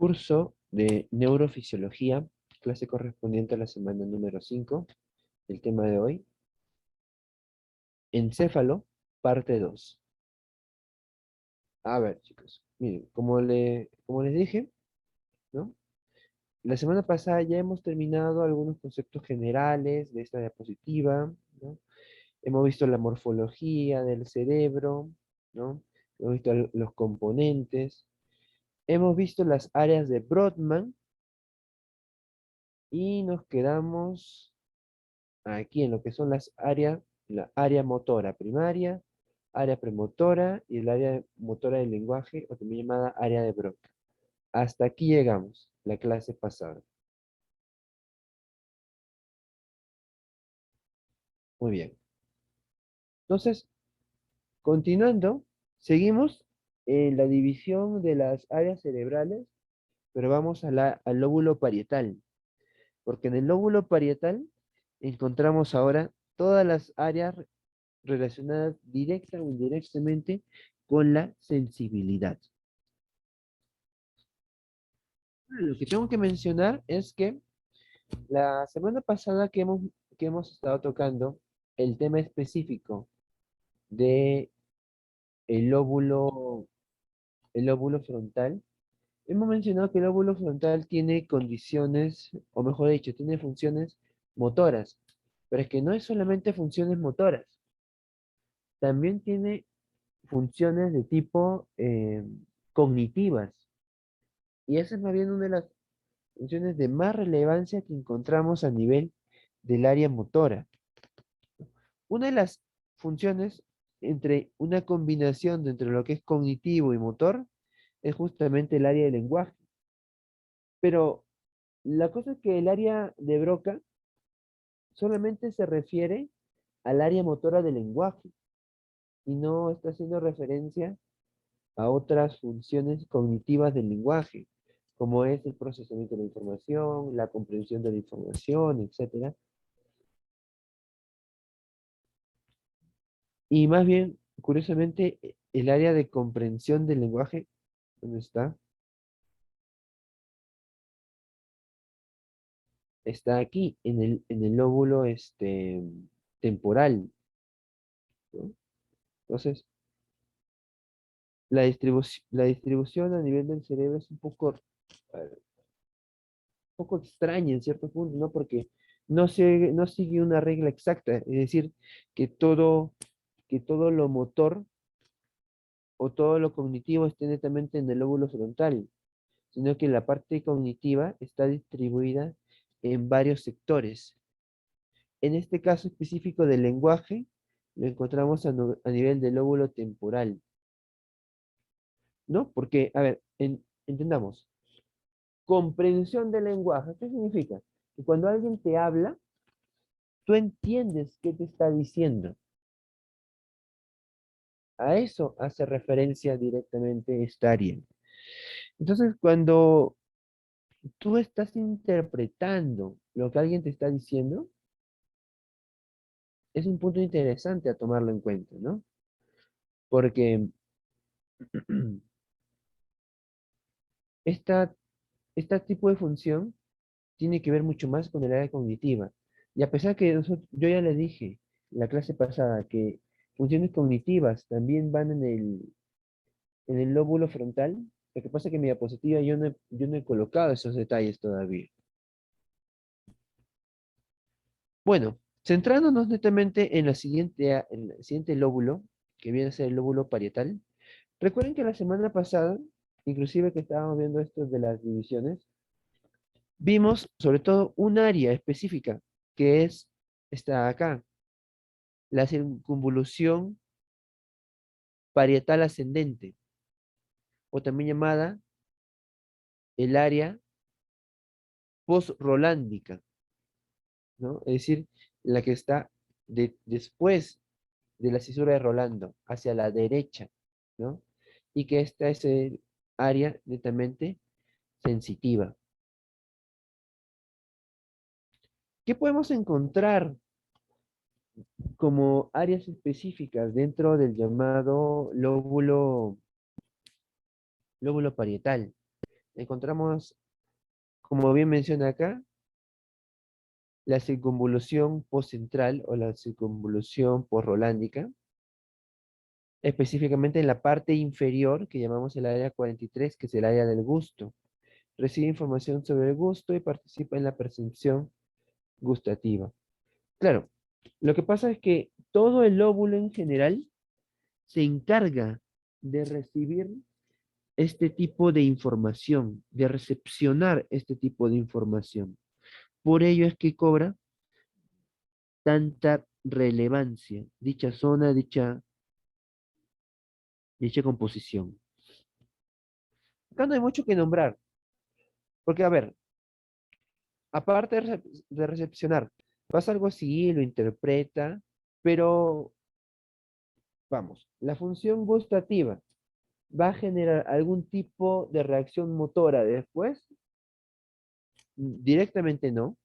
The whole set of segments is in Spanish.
Curso de neurofisiología, clase correspondiente a la semana número 5. El tema de hoy, encéfalo, parte 2. A ver, chicos, miren, como les dije, ¿no? La semana pasada ya hemos terminado algunos conceptos generales de esta diapositiva, ¿no? Hemos visto la morfología del cerebro, ¿no? Hemos visto los componentes, hemos visto las áreas de Brodmann y nos quedamos aquí en lo que son las áreas, la área motora primaria, área premotora y el área motora del lenguaje, o también llamada área de Broca. Hasta aquí llegamos, la clase pasada. Muy bien. Entonces, continuando, seguimos en la división de las áreas cerebrales, pero vamos a al lóbulo parietal, porque en el lóbulo parietal encontramos ahora todas las áreas relacionadas directa o indirectamente con la sensibilidad. Lo que tengo que mencionar es que la semana pasada que hemos estado tocando el tema específico de el el lóbulo frontal, hemos mencionado que el lóbulo frontal tiene condiciones, o mejor dicho, tiene funciones motoras, pero es que no es solamente funciones motoras, también tiene funciones de tipo cognitivas, y esa es más bien una de las funciones de más relevancia que encontramos a nivel del área motora. Una de las funciones entre una combinación de entre lo que es cognitivo y motor es justamente el área del lenguaje. Pero la cosa es que el área de Broca solamente se refiere al área motora del lenguaje y no está haciendo referencia a otras funciones cognitivas del lenguaje, como es el procesamiento de la información, la comprensión de la información, etcétera. Y más bien, curiosamente, el área de comprensión del lenguaje, ¿dónde está? Está aquí, en el lóbulo temporal, ¿no? Entonces, la distribución a nivel del cerebro es un poco extraña en cierto punto, ¿no? Porque no sigue una regla exacta, es decir, que que todo lo motor o todo lo cognitivo esté netamente en el lóbulo frontal, sino que la parte cognitiva está distribuida en varios sectores. En este caso específico del lenguaje, lo encontramos a nivel del lóbulo temporal, ¿no? Porque, a ver, entendamos, comprensión del lenguaje, ¿qué significa? Que cuando alguien te habla, tú entiendes qué te está diciendo. A eso hace referencia directamente esta área. Entonces, cuando tú estás interpretando lo que alguien te está diciendo, es un punto interesante a tomarlo en cuenta, ¿no? Porque esta, este tipo de función tiene que ver mucho más con el área cognitiva. Y a pesar que yo ya le dije en la clase pasada que funciones cognitivas también van en el lóbulo frontal, lo que pasa es que en mi diapositiva yo no he colocado esos detalles todavía. Bueno, centrándonos netamente en en el siguiente lóbulo, que viene a ser el lóbulo parietal. Recuerden que la semana pasada, inclusive que estábamos viendo esto de las divisiones, vimos sobre todo un área específica, que es esta acá, la circunvolución parietal ascendente, o también llamada el área post-rolándica, ¿no? Es decir, la que está después de la cisura de Rolando, hacia la derecha, ¿no? Y que esta es el área netamente sensitiva. ¿Qué podemos encontrar como áreas específicas dentro del llamado lóbulo parietal? encontramos, como bien menciona acá, la circunvolución postcentral o la circunvolución posrolándica, específicamente en la parte inferior, que llamamos el área 43, que es el área del gusto. Recibe información sobre el gusto y participa en la percepción gustativa. Claro, lo que pasa es que todo el lóbulo en general se encarga de recibir este tipo de información, de recepcionar este tipo de información. Por ello es que cobra tanta relevancia dicha zona, dicha composición. Acá no hay mucho que nombrar, porque a ver, aparte de recepcionar, pasa algo así, lo interpreta, pero vamos, la función gustativa va a generar algún tipo de reacción motora después. Directamente no.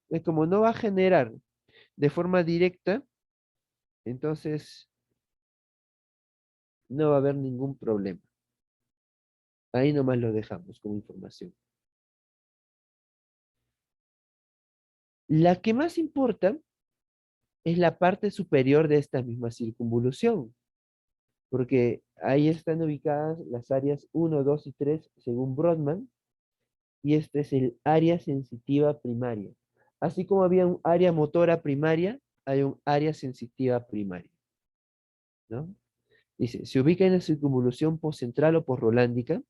Es como no va a generar de forma directa, entonces no va a haber ningún problema. Ahí nomás lo dejamos como información. La que más importa es la parte superior de esta misma circunvolución, porque ahí están ubicadas las áreas 1, 2 y 3 según Brodmann, y este es el área sensitiva primaria. Así como había un área motora primaria, hay un área sensitiva primaria, ¿no? Dice, se ubica en la circunvolución postcentral o posrolándica,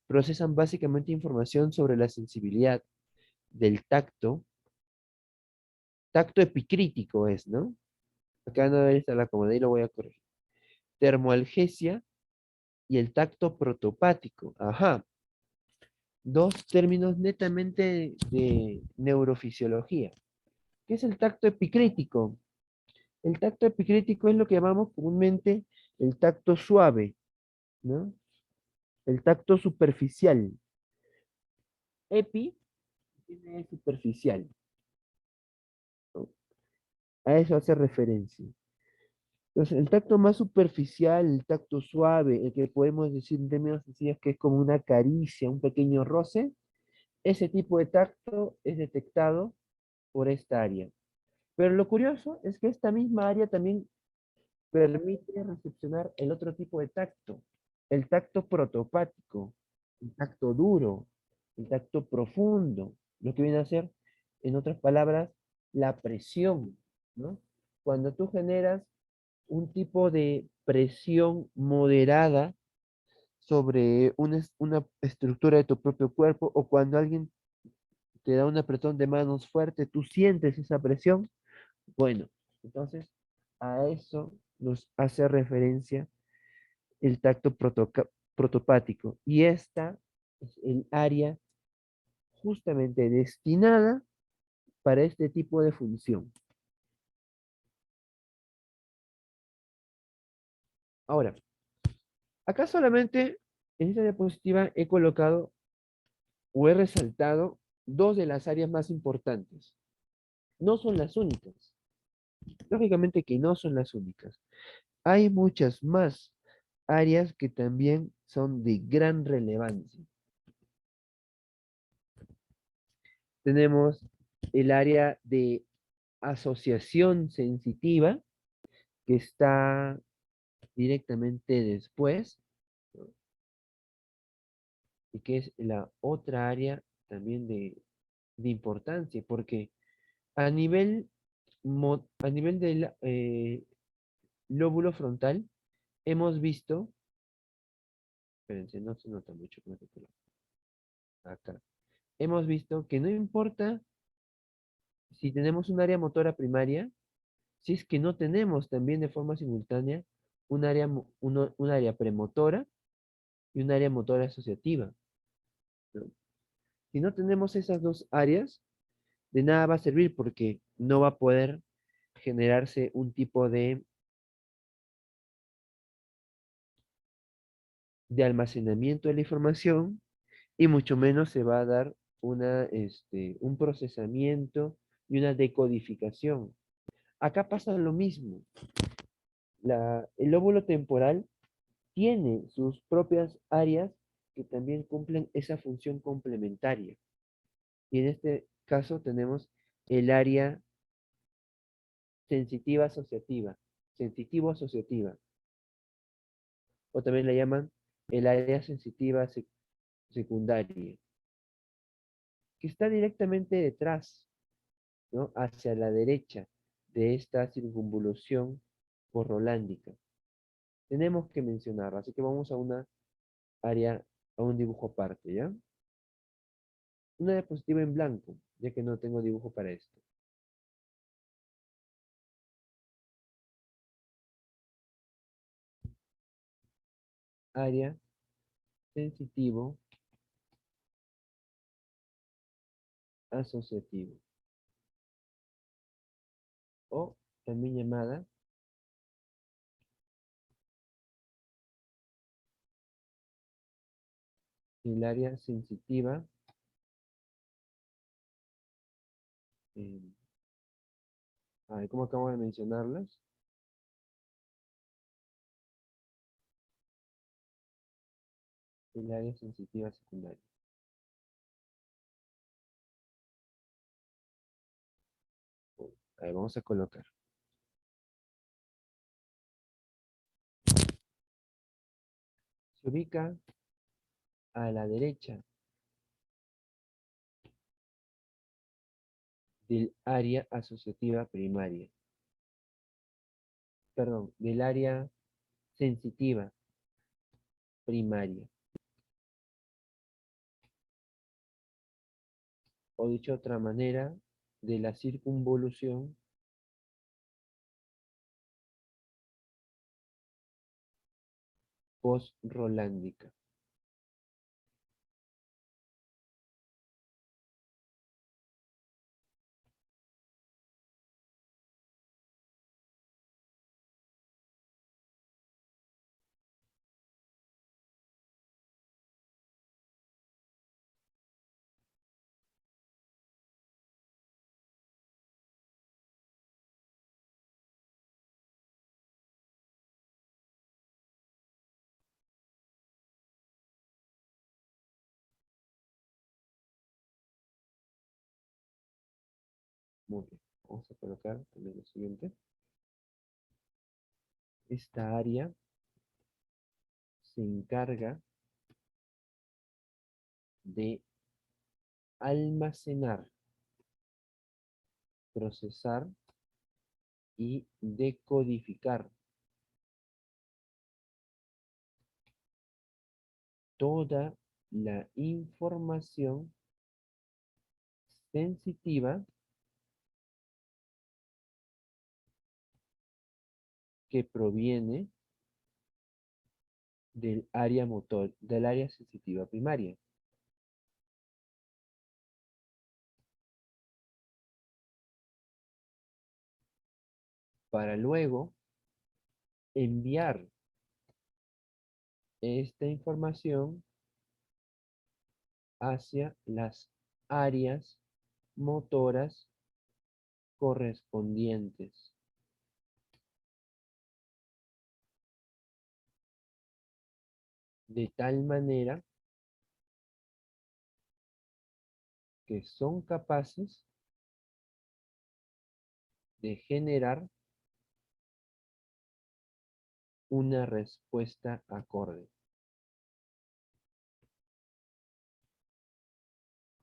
procesan básicamente información sobre la sensibilidad del tacto, tacto epicrítico es, ¿no? Acá no debe estar la comodidad y lo voy a corregir. Termoalgesia y el tacto protopático. Ajá. Dos términos netamente de neurofisiología. ¿Qué es el tacto epicrítico? El tacto epicrítico es lo que llamamos comúnmente el tacto suave, ¿no? El tacto superficial. Epi tiene superficial, ¿no? A eso hace referencia. Entonces, el tacto más superficial, el tacto suave, el que podemos decir en términos sencillos que es como una caricia, un pequeño roce, ese tipo de tacto es detectado por esta área. Pero lo curioso es que esta misma área también permite recepcionar el otro tipo de tacto, el tacto protopático, el tacto duro, el tacto profundo, lo que viene a ser, en otras palabras, la presión, ¿no? Cuando tú generas un tipo de presión moderada sobre una estructura de tu propio cuerpo o cuando alguien te da un apretón de manos fuerte, tú sientes esa presión. Bueno, entonces a eso nos hace referencia el tacto protopático y esta es el área justamente destinada para este tipo de función. Ahora, acá solamente en esta diapositiva he colocado o he resaltado dos de las áreas más importantes. No son las únicas. Lógicamente que no son las únicas. Hay muchas más áreas que también son de gran relevancia. Tenemos el área de asociación sensitiva, que está directamente después, ¿no? Y que es la otra área también de importancia, porque a nivel, a nivel del lóbulo frontal, hemos visto, espérense, no se nota mucho con este color, acá, hemos visto que no importa si tenemos un área motora primaria, si es que no tenemos también de forma simultánea un área premotora y un área motora asociativa, ¿no? Si no tenemos esas dos áreas, de nada va a servir porque no va a poder generarse un tipo de almacenamiento de la información y mucho menos se va a dar un procesamiento y una decodificación. Acá pasa lo mismo. El lóbulo temporal tiene sus propias áreas que también cumplen esa función complementaria. Y en este caso tenemos el área sensitiva asociativa, sensitivo asociativa, o también la llaman el área sensitiva secundaria, que está directamente detrás, ¿no? Hacia la derecha de esta circunvolución porrolándica. Tenemos que mencionarla, así que vamos a una área, a un dibujo aparte, ¿ya? Una diapositiva en blanco, ya que no tengo dibujo para esto. Área sensitivo asociativo, o también llamada el área sensitiva eh, a ver, ¿cómo acabo de mencionarlas? El área sensitiva secundaria. A ver, vamos a colocar. Se ubica a la derecha del área asociativa primaria. Perdón, del área sensitiva primaria. O dicho de otra manera, de la circunvolución post-rolándica. Muy bien. Vamos a colocar también lo siguiente. Esta área se encarga de almacenar, procesar y decodificar toda la información sensitiva que proviene del área motor, del área sensitiva primaria, para luego enviar esta información hacia las áreas motoras correspondientes, de tal manera que son capaces de generar una respuesta acorde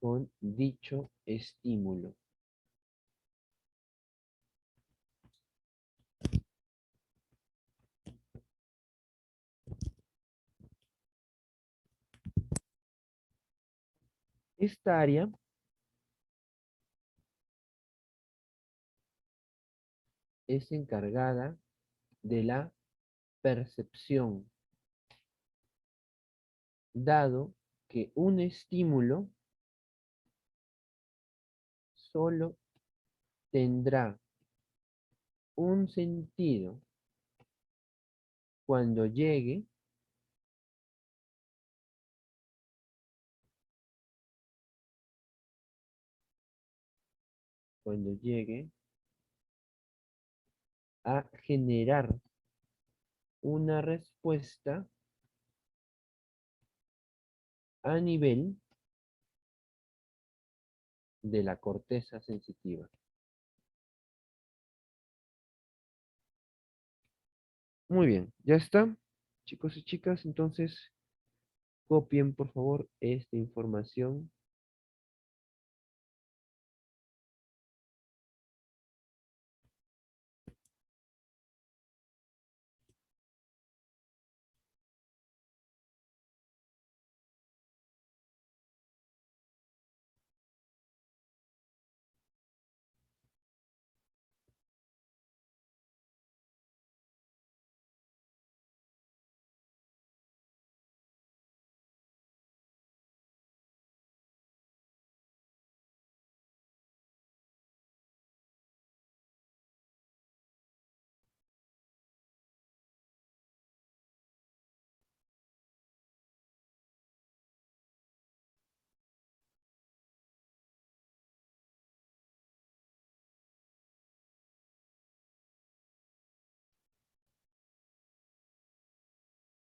con dicho estímulo. Esta área es encargada de la percepción, dado que un estímulo solo tendrá un sentido cuando llegue a generar una respuesta a nivel de la corteza sensitiva. Muy bien, ya está. Chicos y chicas, entonces copien por favor esta información.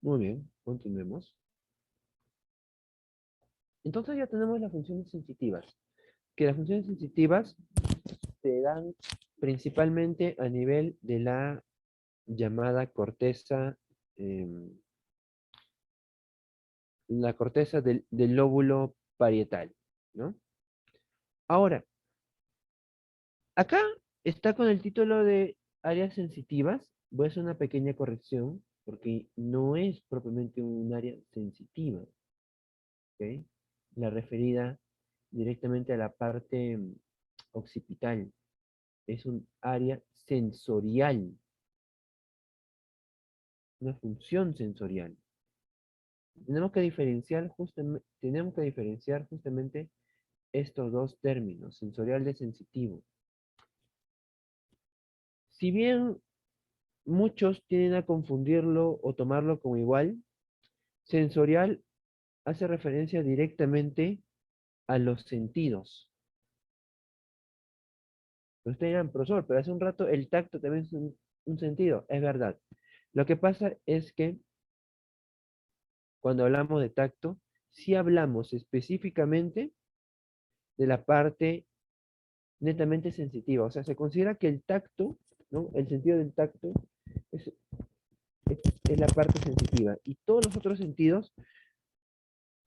Muy bien, continuemos. Entonces ya tenemos las funciones sensitivas, que las funciones sensitivas se dan principalmente a nivel de la llamada corteza, la corteza del lóbulo parietal, ¿no? Ahora, acá está con el título de áreas sensitivas. Voy a hacer una pequeña corrección, porque no es propiamente un área sensitiva, ¿ok? La referida directamente a la parte occipital. Es un área sensorial, una función sensorial. Tenemos que diferenciar justamente estos dos términos, sensorial de sensitivo. Si bien muchos tienden a confundirlo o tomarlo como igual, sensorial hace referencia directamente a los sentidos. Ustedes dirán, profesor, pero hace un rato el tacto también es un sentido. Es verdad. Lo que pasa es que cuando hablamos de tacto, sí hablamos específicamente de la parte netamente sensitiva. O sea, se considera que el tacto, ¿no? El sentido del tacto es, es la parte sensitiva. Y todos los otros sentidos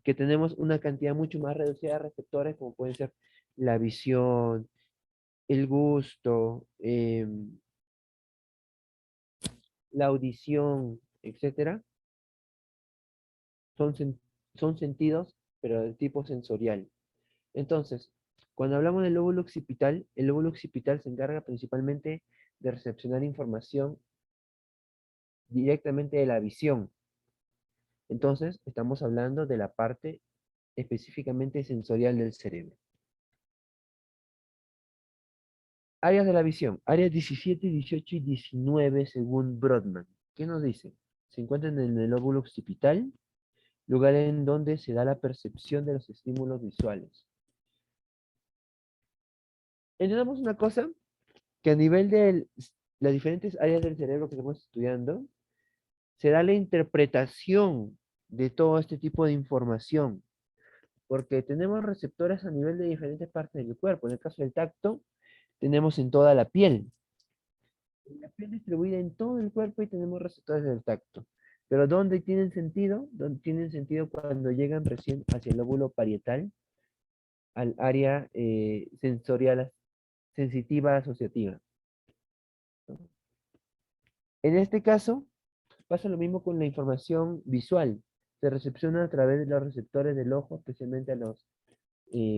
que tenemos una cantidad mucho más reducida de receptores, como pueden ser la visión, el gusto, la audición, etcétera, son, son sentidos, pero del tipo sensorial. Entonces, cuando hablamos del lóbulo occipital, el lóbulo occipital se encarga principalmente de recepcionar información directamente de la visión. Entonces, estamos hablando de la parte específicamente sensorial del cerebro. Áreas de la visión, áreas 17, 18 y 19 según Brodmann. ¿Qué nos dice? Se encuentran en el lóbulo occipital, lugar en donde se da la percepción de los estímulos visuales. Entendamos una cosa, que a nivel de las diferentes áreas del cerebro que estamos estudiando, se da la interpretación de todo este tipo de información, porque tenemos receptores a nivel de diferentes partes del cuerpo. En el caso del tacto, tenemos en toda la piel. La piel distribuida en todo el cuerpo y tenemos receptores del tacto. Pero ¿dónde tienen sentido? Donde tienen sentido cuando llegan recién hacia el lóbulo parietal, al área sensorial sensitiva asociativa. En este caso, pasa lo mismo con la información visual. Se recepciona a través de los receptores del ojo, especialmente a los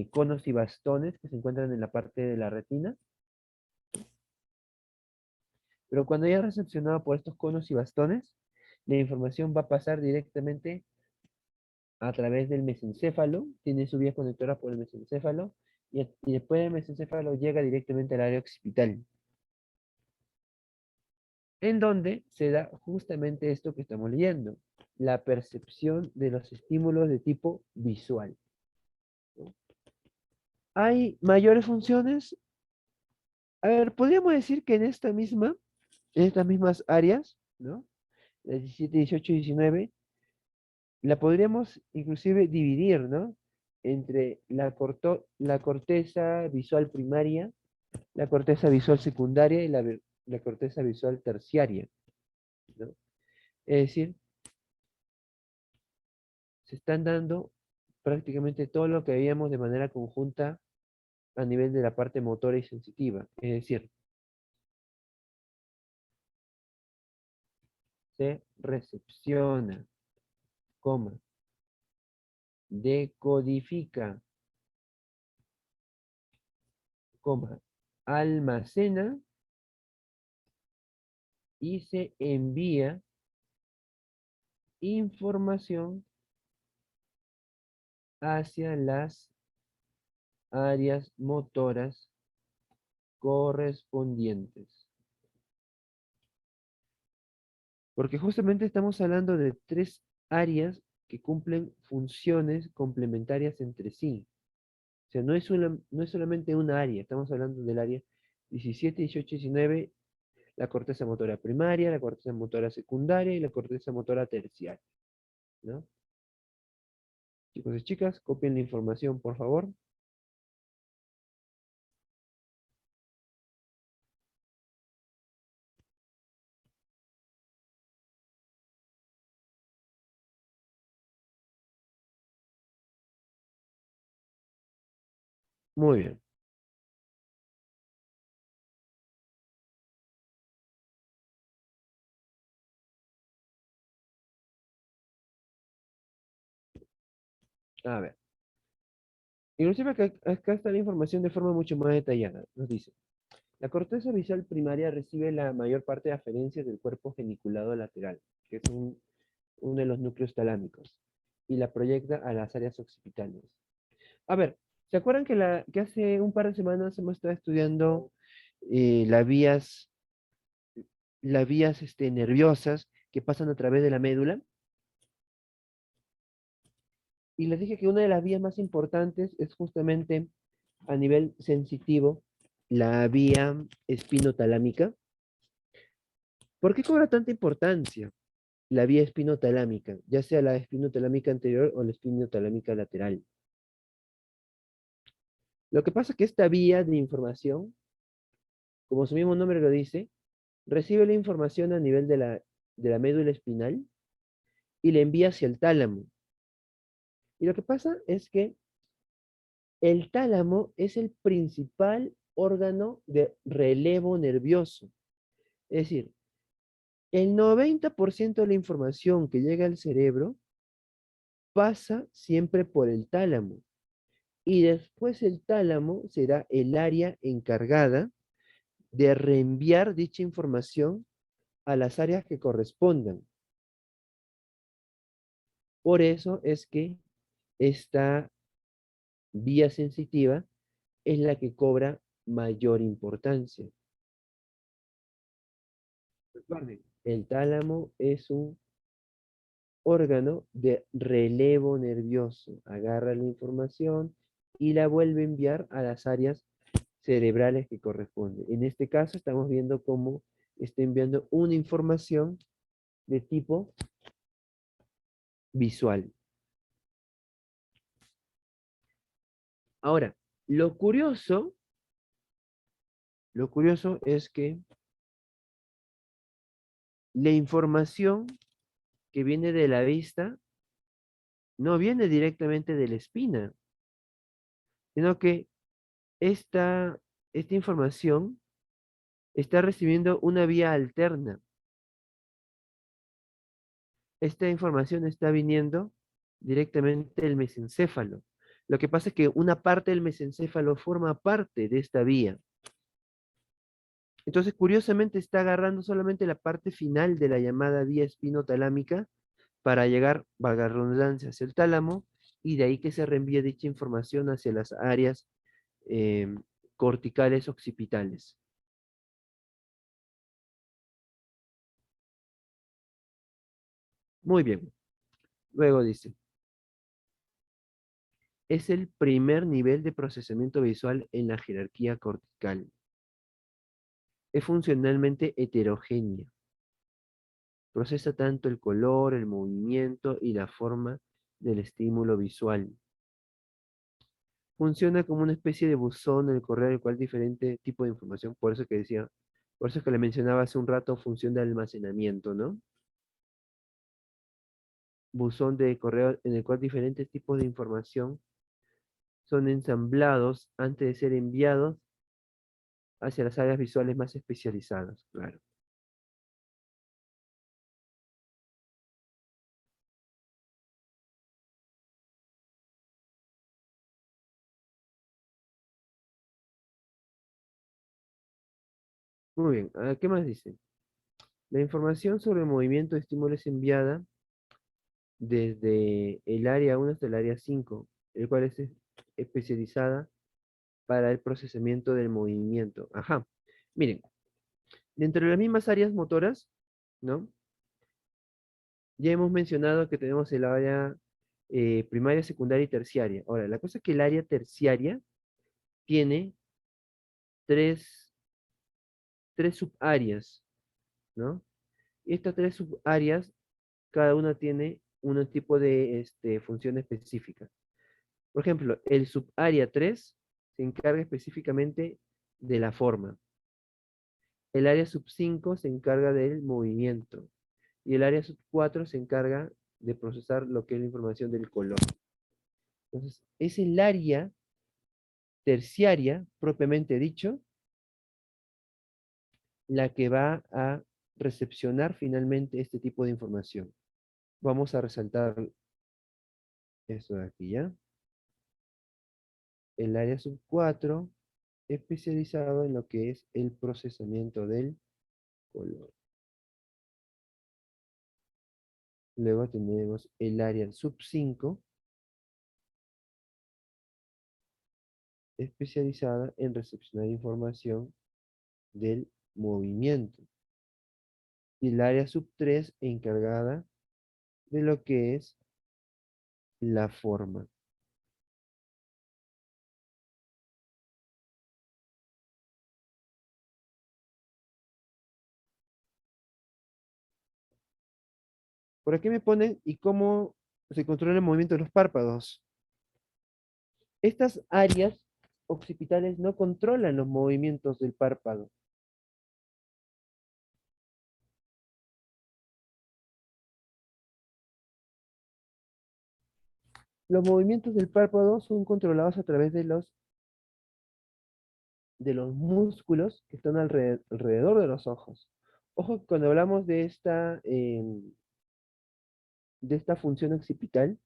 conos y bastones que se encuentran en la parte de la retina. Pero cuando ya es recepcionado por estos conos y bastones, la información va a pasar directamente a través del mesencéfalo, tiene su vía conectora por el mesencéfalo, y después del mesencéfalo llega directamente al área occipital, en donde se da justamente esto que estamos leyendo, la percepción de los estímulos de tipo visual. ¿Hay mayores funciones? A ver, podríamos decir que en estas mismas áreas, ¿no? Las 17, 18 y 19, la podríamos inclusive dividir, ¿no? Entre la corteza visual primaria, la corteza visual secundaria y la corteza visual terciaria, ¿no? Es decir, se están dando prácticamente todo lo que veíamos de manera conjunta a nivel de la parte motora y sensitiva. Es decir, se recepciona, coma, decodifica, coma, almacena y se envía información hacia las áreas motoras correspondientes. Porque justamente estamos hablando de tres áreas que cumplen funciones complementarias entre sí. O sea, no es solamente una área, estamos hablando del área 17, 18, 19, la corteza motora primaria, la corteza motora secundaria y la corteza motora terciaria, ¿no? Chicos y chicas, copien la información, por favor. Muy bien. A ver. Inclusive acá está la información de forma mucho más detallada. Nos dice, la corteza visual primaria recibe la mayor parte de aferencias del cuerpo geniculado lateral, que es uno de los núcleos talámicos, y la proyecta a las áreas occipitales. A ver, ¿se acuerdan que hace un par de semanas hemos estado estudiando las vías nerviosas que pasan a través de la médula? Y les dije que una de las vías más importantes es justamente a nivel sensitivo, la vía espinotalámica. ¿Por qué cobra tanta importancia la vía espinotalámica, ya sea la espinotalámica anterior o la espinotalámica lateral? Lo que pasa es que esta vía de información, como su mismo nombre lo dice, recibe la información a nivel de la médula espinal y la envía hacia el tálamo. Y lo que pasa es que el tálamo es el principal órgano de relevo nervioso. Es decir, el 90% de la información que llega al cerebro pasa siempre por el tálamo. Y después el tálamo será el área encargada de reenviar dicha información a las áreas que correspondan. Por eso es que esta vía sensitiva es la que cobra mayor importancia. Recuerden, el tálamo es un órgano de relevo nervioso. Agarra la información y la vuelve a enviar a las áreas cerebrales que corresponden. En este caso estamos viendo cómo está enviando una información de tipo visual. Ahora, lo curioso es que la información que viene de la vista no viene directamente de la espina, sino que esta información está recibiendo una vía alterna. Esta información está viniendo directamente del mesencéfalo. Lo que pasa es que una parte del mesencéfalo forma parte de esta vía. Entonces, curiosamente, está agarrando solamente la parte final de la llamada vía espinotalámica para llegar, valga la redundancia, hacia el tálamo, y de ahí que se reenvíe dicha información hacia las áreas eh, corticales occipitales. Muy bien. Luego dice, es el primer nivel de procesamiento visual en la jerarquía cortical. Es funcionalmente heterogénea. Procesa tanto el color, el movimiento y la forma del estímulo visual. Funciona como una especie de buzón en el correo en el cual diferente tipo de información, por eso que decía, por eso que le mencionaba hace un rato función de almacenamiento, ¿no? Buzón de correo en el cual diferentes tipos de información son ensamblados antes de ser enviados hacia las áreas visuales más especializadas, claro. Muy bien, ¿qué más dice? La información sobre el movimiento de estímulo es enviada desde el área 1 hasta el área 5, el cual es especializada para el procesamiento del movimiento. Ajá. Miren, dentro de las mismas áreas motoras, ¿no? Ya hemos mencionado que tenemos el área primaria, secundaria y terciaria. Ahora, la cosa es que el área terciaria tiene tres, tres subáreas, ¿no? Y estas tres subáreas, cada una tiene un tipo de función específica. Por ejemplo, el subárea 3 se encarga específicamente de la forma. El área sub 5 se encarga del movimiento. Y el área sub 4 se encarga de procesar lo que es la información del color. Entonces, es el área terciaria, propiamente dicho, la que va a recepcionar finalmente este tipo de información. Vamos a resaltar esto de aquí, ¿ya? El área sub 4 especializado en lo que es el procesamiento del color. Luego tenemos el área sub 5 especializada en recepcionar información del movimiento. Y el área sub 3 encargada de lo que es la forma. Por aquí me ponen, ¿y cómo se controla el movimiento de los párpados? Estas áreas occipitales no controlan los movimientos del párpado. Los movimientos del párpado son controlados a través de los músculos que están alrededor de los ojos. Ojo que cuando hablamos de esta función occipital,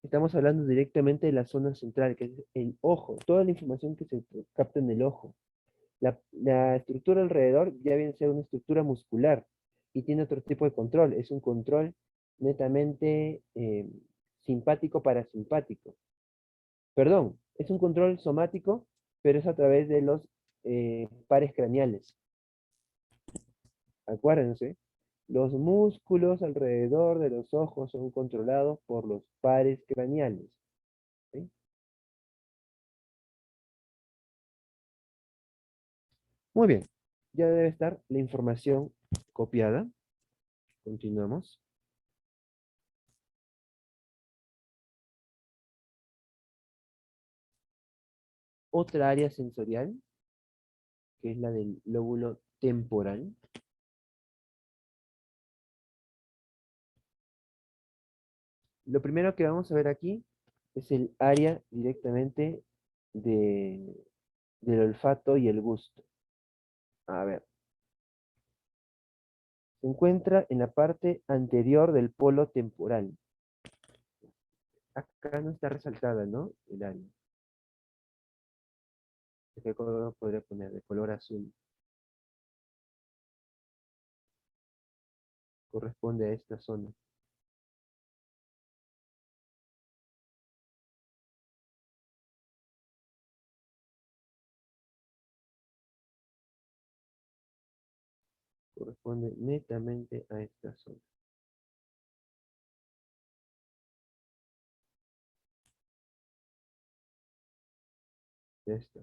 estamos hablando directamente de la zona central, que es el ojo, toda la información que se capta en el ojo. La estructura alrededor ya viene a ser una estructura muscular y tiene otro tipo de control. Es un control netamente simpático parasimpático. Perdón, es un control somático, pero es a través de los pares craneales. Acuérdense, los músculos alrededor de los ojos son controlados por los pares craneales. ¿Sí? Muy bien, ya debe estar la información copiada. Continuamos. Otra área sensorial, que es la del lóbulo temporal. Lo primero que vamos a ver aquí es el área directamente de, del olfato y el gusto. A ver, se encuentra en la parte anterior del polo temporal. Acá no está resaltada, ¿no? El área. ¿De qué color podría poner? De color azul. Corresponde a esta zona. Corresponde netamente a esta zona. Ya está.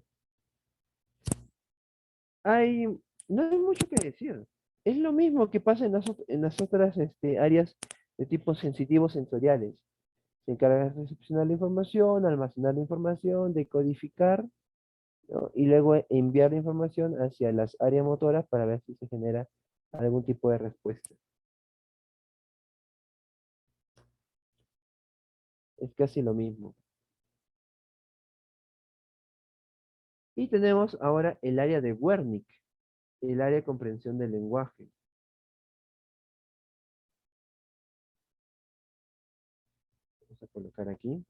Hay, no hay mucho que decir. Es lo mismo que pasa en las otras áreas de tipo sensitivos sensoriales. Se encarga de recepcionar la información, almacenar la información, decodificar, ¿no? Y luego enviar la información hacia las áreas motoras para ver si se genera algún tipo de respuesta. Es casi lo mismo. Y tenemos ahora el área de Wernicke, el área de comprensión del lenguaje. Vamos a colocar aquí.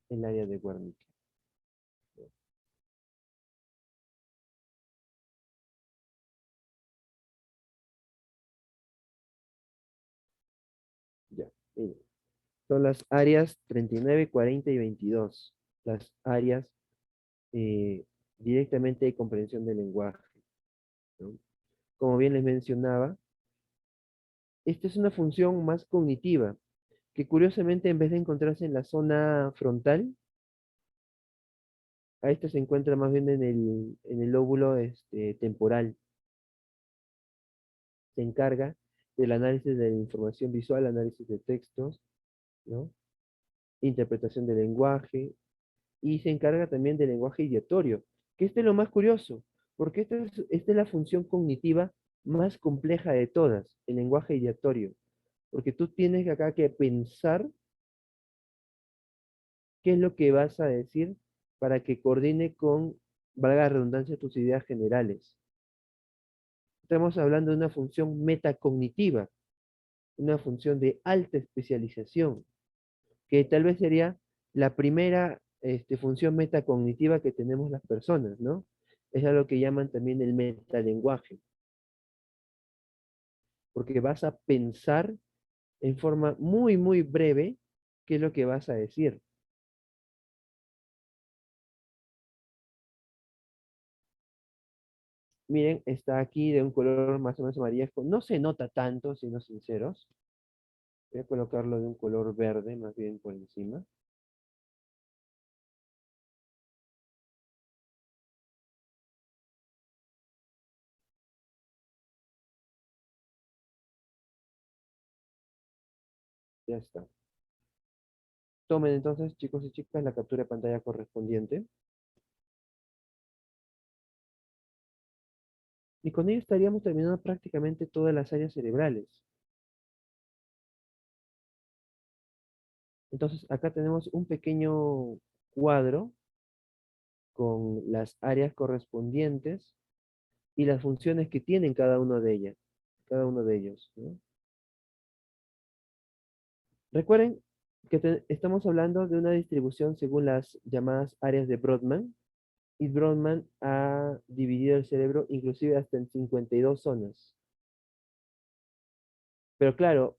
El área de Wernicke. Ya, miren. Son las áreas 39, 40 y 22. Las áreas eh, directamente de comprensión del lenguaje, ¿no? Como bien les mencionaba, esta es una función más cognitiva, que curiosamente en vez de encontrarse en la zona frontal, a esta se encuentra más bien en el lóbulo temporal. Se encarga del análisis de la información visual, análisis de textos, ¿no? Interpretación del lenguaje, y se encarga también del lenguaje ideatorio, que este es lo más curioso, porque esta es la función cognitiva más compleja de todas, el lenguaje ideatorio, porque tú tienes acá que pensar qué es lo que vas a decir para que coordine con, valga la redundancia, tus ideas generales. Estamos hablando de una función metacognitiva, una función de alta especialización, que tal vez sería la primera función metacognitiva que tenemos las personas, ¿no? Es a lo que llaman también el metalenguaje, porque vas a pensar en forma muy, muy breve qué es lo que vas a decir. Miren, está aquí de un color más o menos amarillesco. No se nota tanto, siendo sinceros. Voy a colocarlo de un color verde, más bien por encima. Ya está. Tomen entonces, chicos y chicas, la captura de pantalla correspondiente. Y con ello estaríamos terminando prácticamente todas las áreas cerebrales. Entonces, acá tenemos un pequeño cuadro con las áreas correspondientes y las funciones que tienen cada uno de ellas, cada uno de ellos, ¿no? Recuerden que estamos hablando de una distribución según las llamadas áreas de Brodmann, y Brodmann ha dividido el cerebro inclusive hasta en 52 zonas. Pero claro,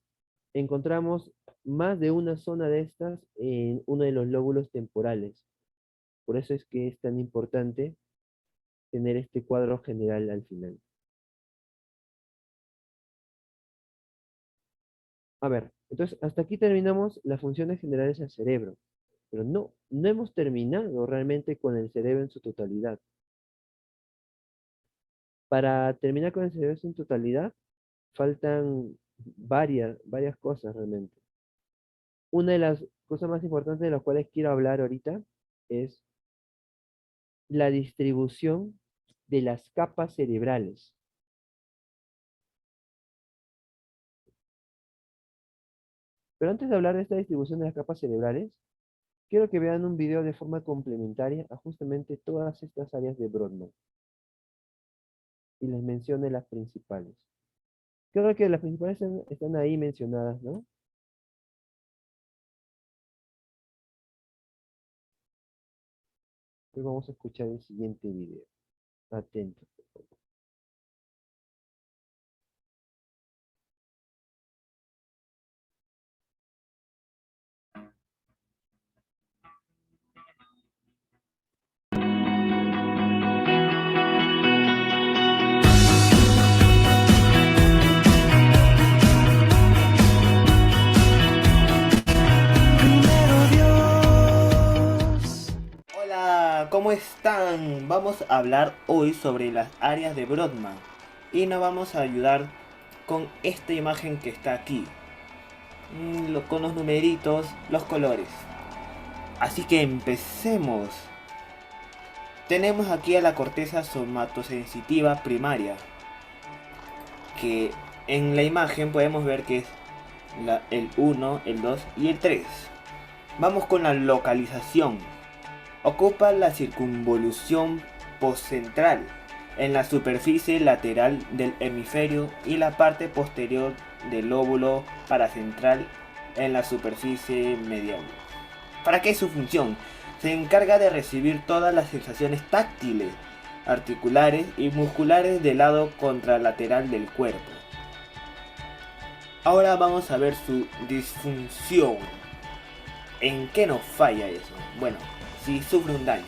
encontramos más de una zona de estas en uno de los lóbulos temporales. Por eso es que es tan importante tener este cuadro general al final. A ver, entonces hasta aquí terminamos las funciones generales del cerebro. Pero no hemos terminado realmente con el cerebro en su totalidad. Para terminar con el cerebro en su totalidad, faltan varias cosas realmente. Una de las cosas más importantes de las cuales quiero hablar ahorita es la distribución de las capas cerebrales. Pero antes de hablar de esta distribución de las capas cerebrales, quiero que vean un video de forma complementaria a justamente todas estas áreas de Brodmann y les mencione las principales. Creo que las principales están ahí mencionadas, ¿no? Hoy vamos a escuchar el siguiente video. Atentos. Hola, Vamos a hablar hoy sobre las áreas de Brodmann y nos vamos a ayudar con esta imagen que está aquí, con los numeritos, los colores. Así que empecemos. Tenemos aquí a la corteza somatosensitiva primaria, que en la imagen podemos ver que es el 1, el 2 y el 3. Vamos con la localización. Ocupa la circunvolución postcentral en la superficie lateral del hemisferio y la parte posterior del lóbulo paracentral en la superficie medial. ¿Para qué es su función? Se encarga de recibir todas las sensaciones táctiles, articulares y musculares del lado contralateral del cuerpo. Ahora vamos a ver su disfunción. ¿En qué nos falla eso? Bueno, si sufre un daño.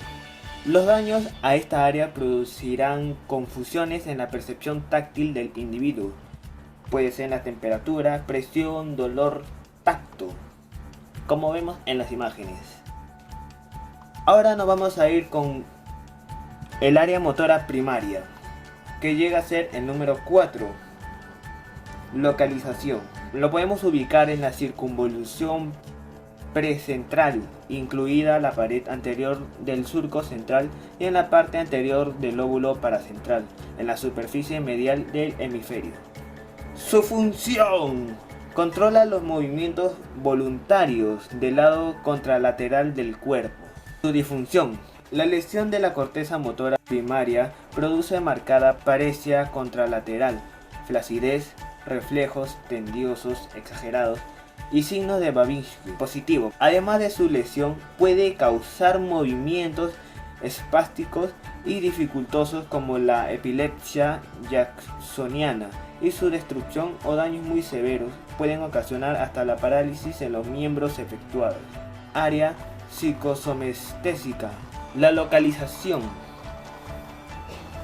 Los daños a esta área producirán confusiones en la percepción táctil del individuo. Puede ser en la temperatura, presión, dolor, tacto, como vemos en las imágenes. Ahora nos vamos a ir con el área motora primaria, que llega a ser el número 4. Localización. Lo podemos ubicar en la circunvolución precentral, incluida la pared anterior del surco central y en la parte anterior del lóbulo paracentral, en la superficie medial del hemisferio. Su función: controla los movimientos voluntarios del lado contralateral del cuerpo. Su disfunción: la lesión de la corteza motora primaria produce marcada paresia contralateral, flacidez, reflejos tendinosos exagerados y signos de Babinski positivo. Además de su lesión, puede causar movimientos espásticos y dificultosos como la epilepsia jacksoniana, y su destrucción o daños muy severos pueden ocasionar hasta la parálisis en los miembros efectuados. Área psicosomestésica. La localización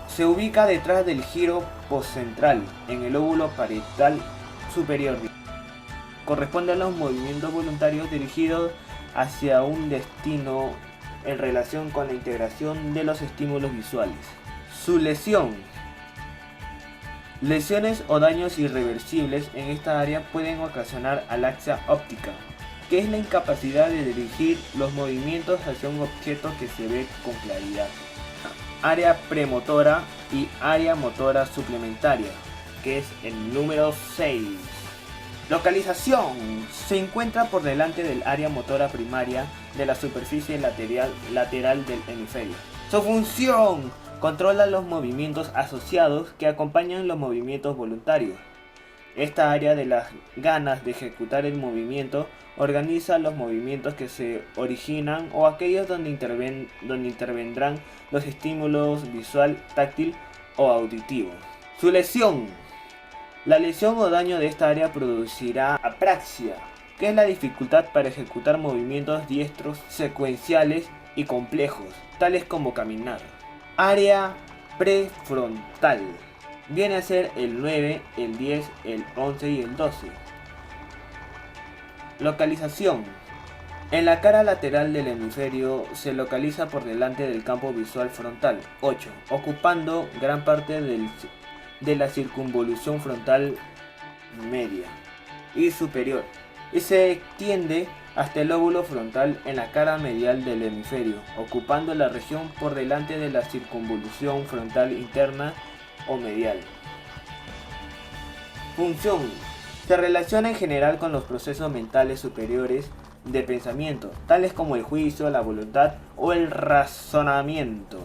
se ubica detrás del giro postcentral en el lóbulo parietal superior. Corresponde a los movimientos voluntarios dirigidos hacia un destino en relación con la integración de los estímulos visuales. Su lesión: lesiones o daños irreversibles en esta área pueden ocasionar alaxia óptica, que es la incapacidad de dirigir los movimientos hacia un objeto que se ve con claridad. Área premotora y área motora suplementaria, que es el número 6. Localización: se encuentra por delante del área motora primaria de la superficie lateral del hemisferio. Su función: controla los movimientos asociados que acompañan los movimientos voluntarios. Esta área de las ganas de ejecutar el movimiento organiza los movimientos que se originan o aquellos donde intervendrán los estímulos visual, táctil o auditivo. Su lesión: la lesión o daño de esta área producirá apraxia, que es la dificultad para ejecutar movimientos diestros secuenciales y complejos, tales como caminar. Área prefrontal. Viene a ser el 9, el 10, el 11 y el 12. Localización: en la cara lateral del hemisferio se localiza por delante del campo visual frontal 8, ocupando gran parte de la circunvolución frontal media y superior, y se extiende hasta el lóbulo frontal en la cara medial del hemisferio, ocupando la región por delante de la circunvolución frontal interna o medial. Función: se relaciona en general con los procesos mentales superiores de pensamiento, tales como el juicio, la voluntad o el razonamiento.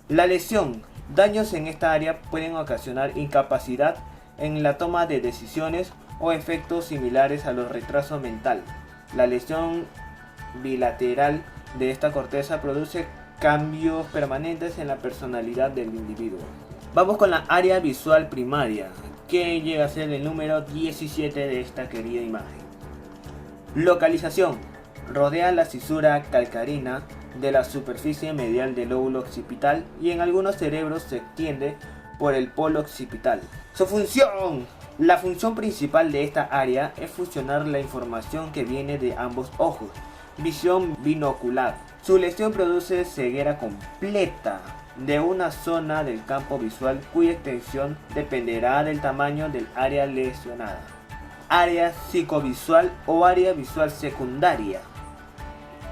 La lesión: daños en esta área pueden ocasionar incapacidad en la toma de decisiones o efectos similares a los retrasos mental. La lesión bilateral de esta corteza produce cambios permanentes en la personalidad del individuo. Vamos con la área visual primaria, que llega a ser el número 17 de esta querida imagen. Localización: rodea la cisura calcarina de la superficie medial del lóbulo occipital y en algunos cerebros se extiende por el polo occipital. Su función: la función principal de esta área es fusionar la información que viene de ambos ojos, Visión binocular. Su lesión produce ceguera completa de una zona del campo visual cuya extensión dependerá del tamaño del área lesionada. Área psicovisual o área visual secundaria.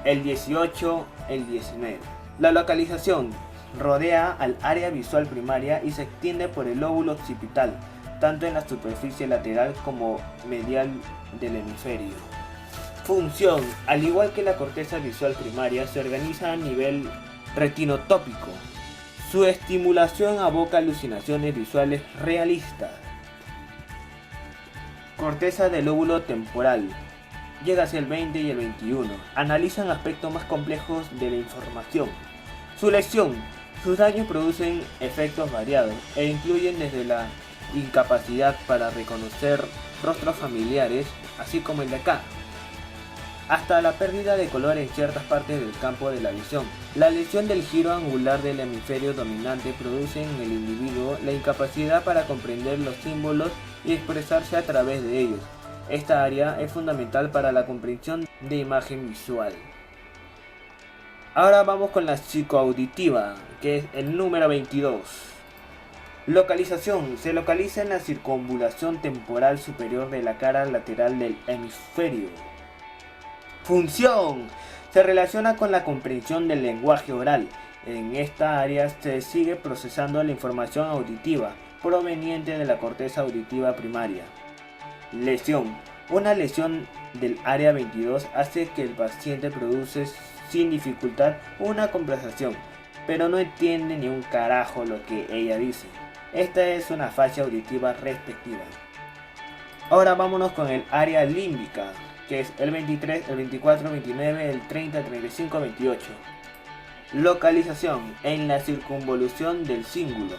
El 18, el 19. La localización rodea al área visual primaria y se extiende por el lóbulo occipital, tanto en la superficie lateral como medial del hemisferio. Función. Al igual que la corteza visual primaria, se organiza a nivel retinotópico. Su estimulación aboca alucinaciones visuales realistas. Corteza del lóbulo temporal. Llega hacia el 20 y el 21. Analizan aspectos más complejos de la información. Su lesión. Sus daños producen efectos variados e incluyen desde la incapacidad para reconocer rostros familiares, así como el de acá, hasta la pérdida de color en ciertas partes del campo de la visión. La lesión del giro angular del hemisferio dominante produce en el individuo la incapacidad para comprender los símbolos y expresarse a través de ellos. Esta área es fundamental para la comprensión de imagen visual. Ahora vamos con la psicoauditiva, que es el número 22. Localización. Se localiza en la circunvalación temporal superior de la cara lateral del hemisferio. Función. Se relaciona con la comprensión del lenguaje oral. En esta área se sigue procesando la información auditiva proveniente de la corteza auditiva primaria. Lesión. Una lesión del área 22 hace que el paciente produce sin dificultad una conversación, pero no entiende ni un carajo lo que ella dice. Esta es una fascia auditiva respectiva. Ahora vámonos con el área límbica, que es el 23, el 24, el 29, el 30, el 35, el 28. Localización en la circunvolución del cíngulo.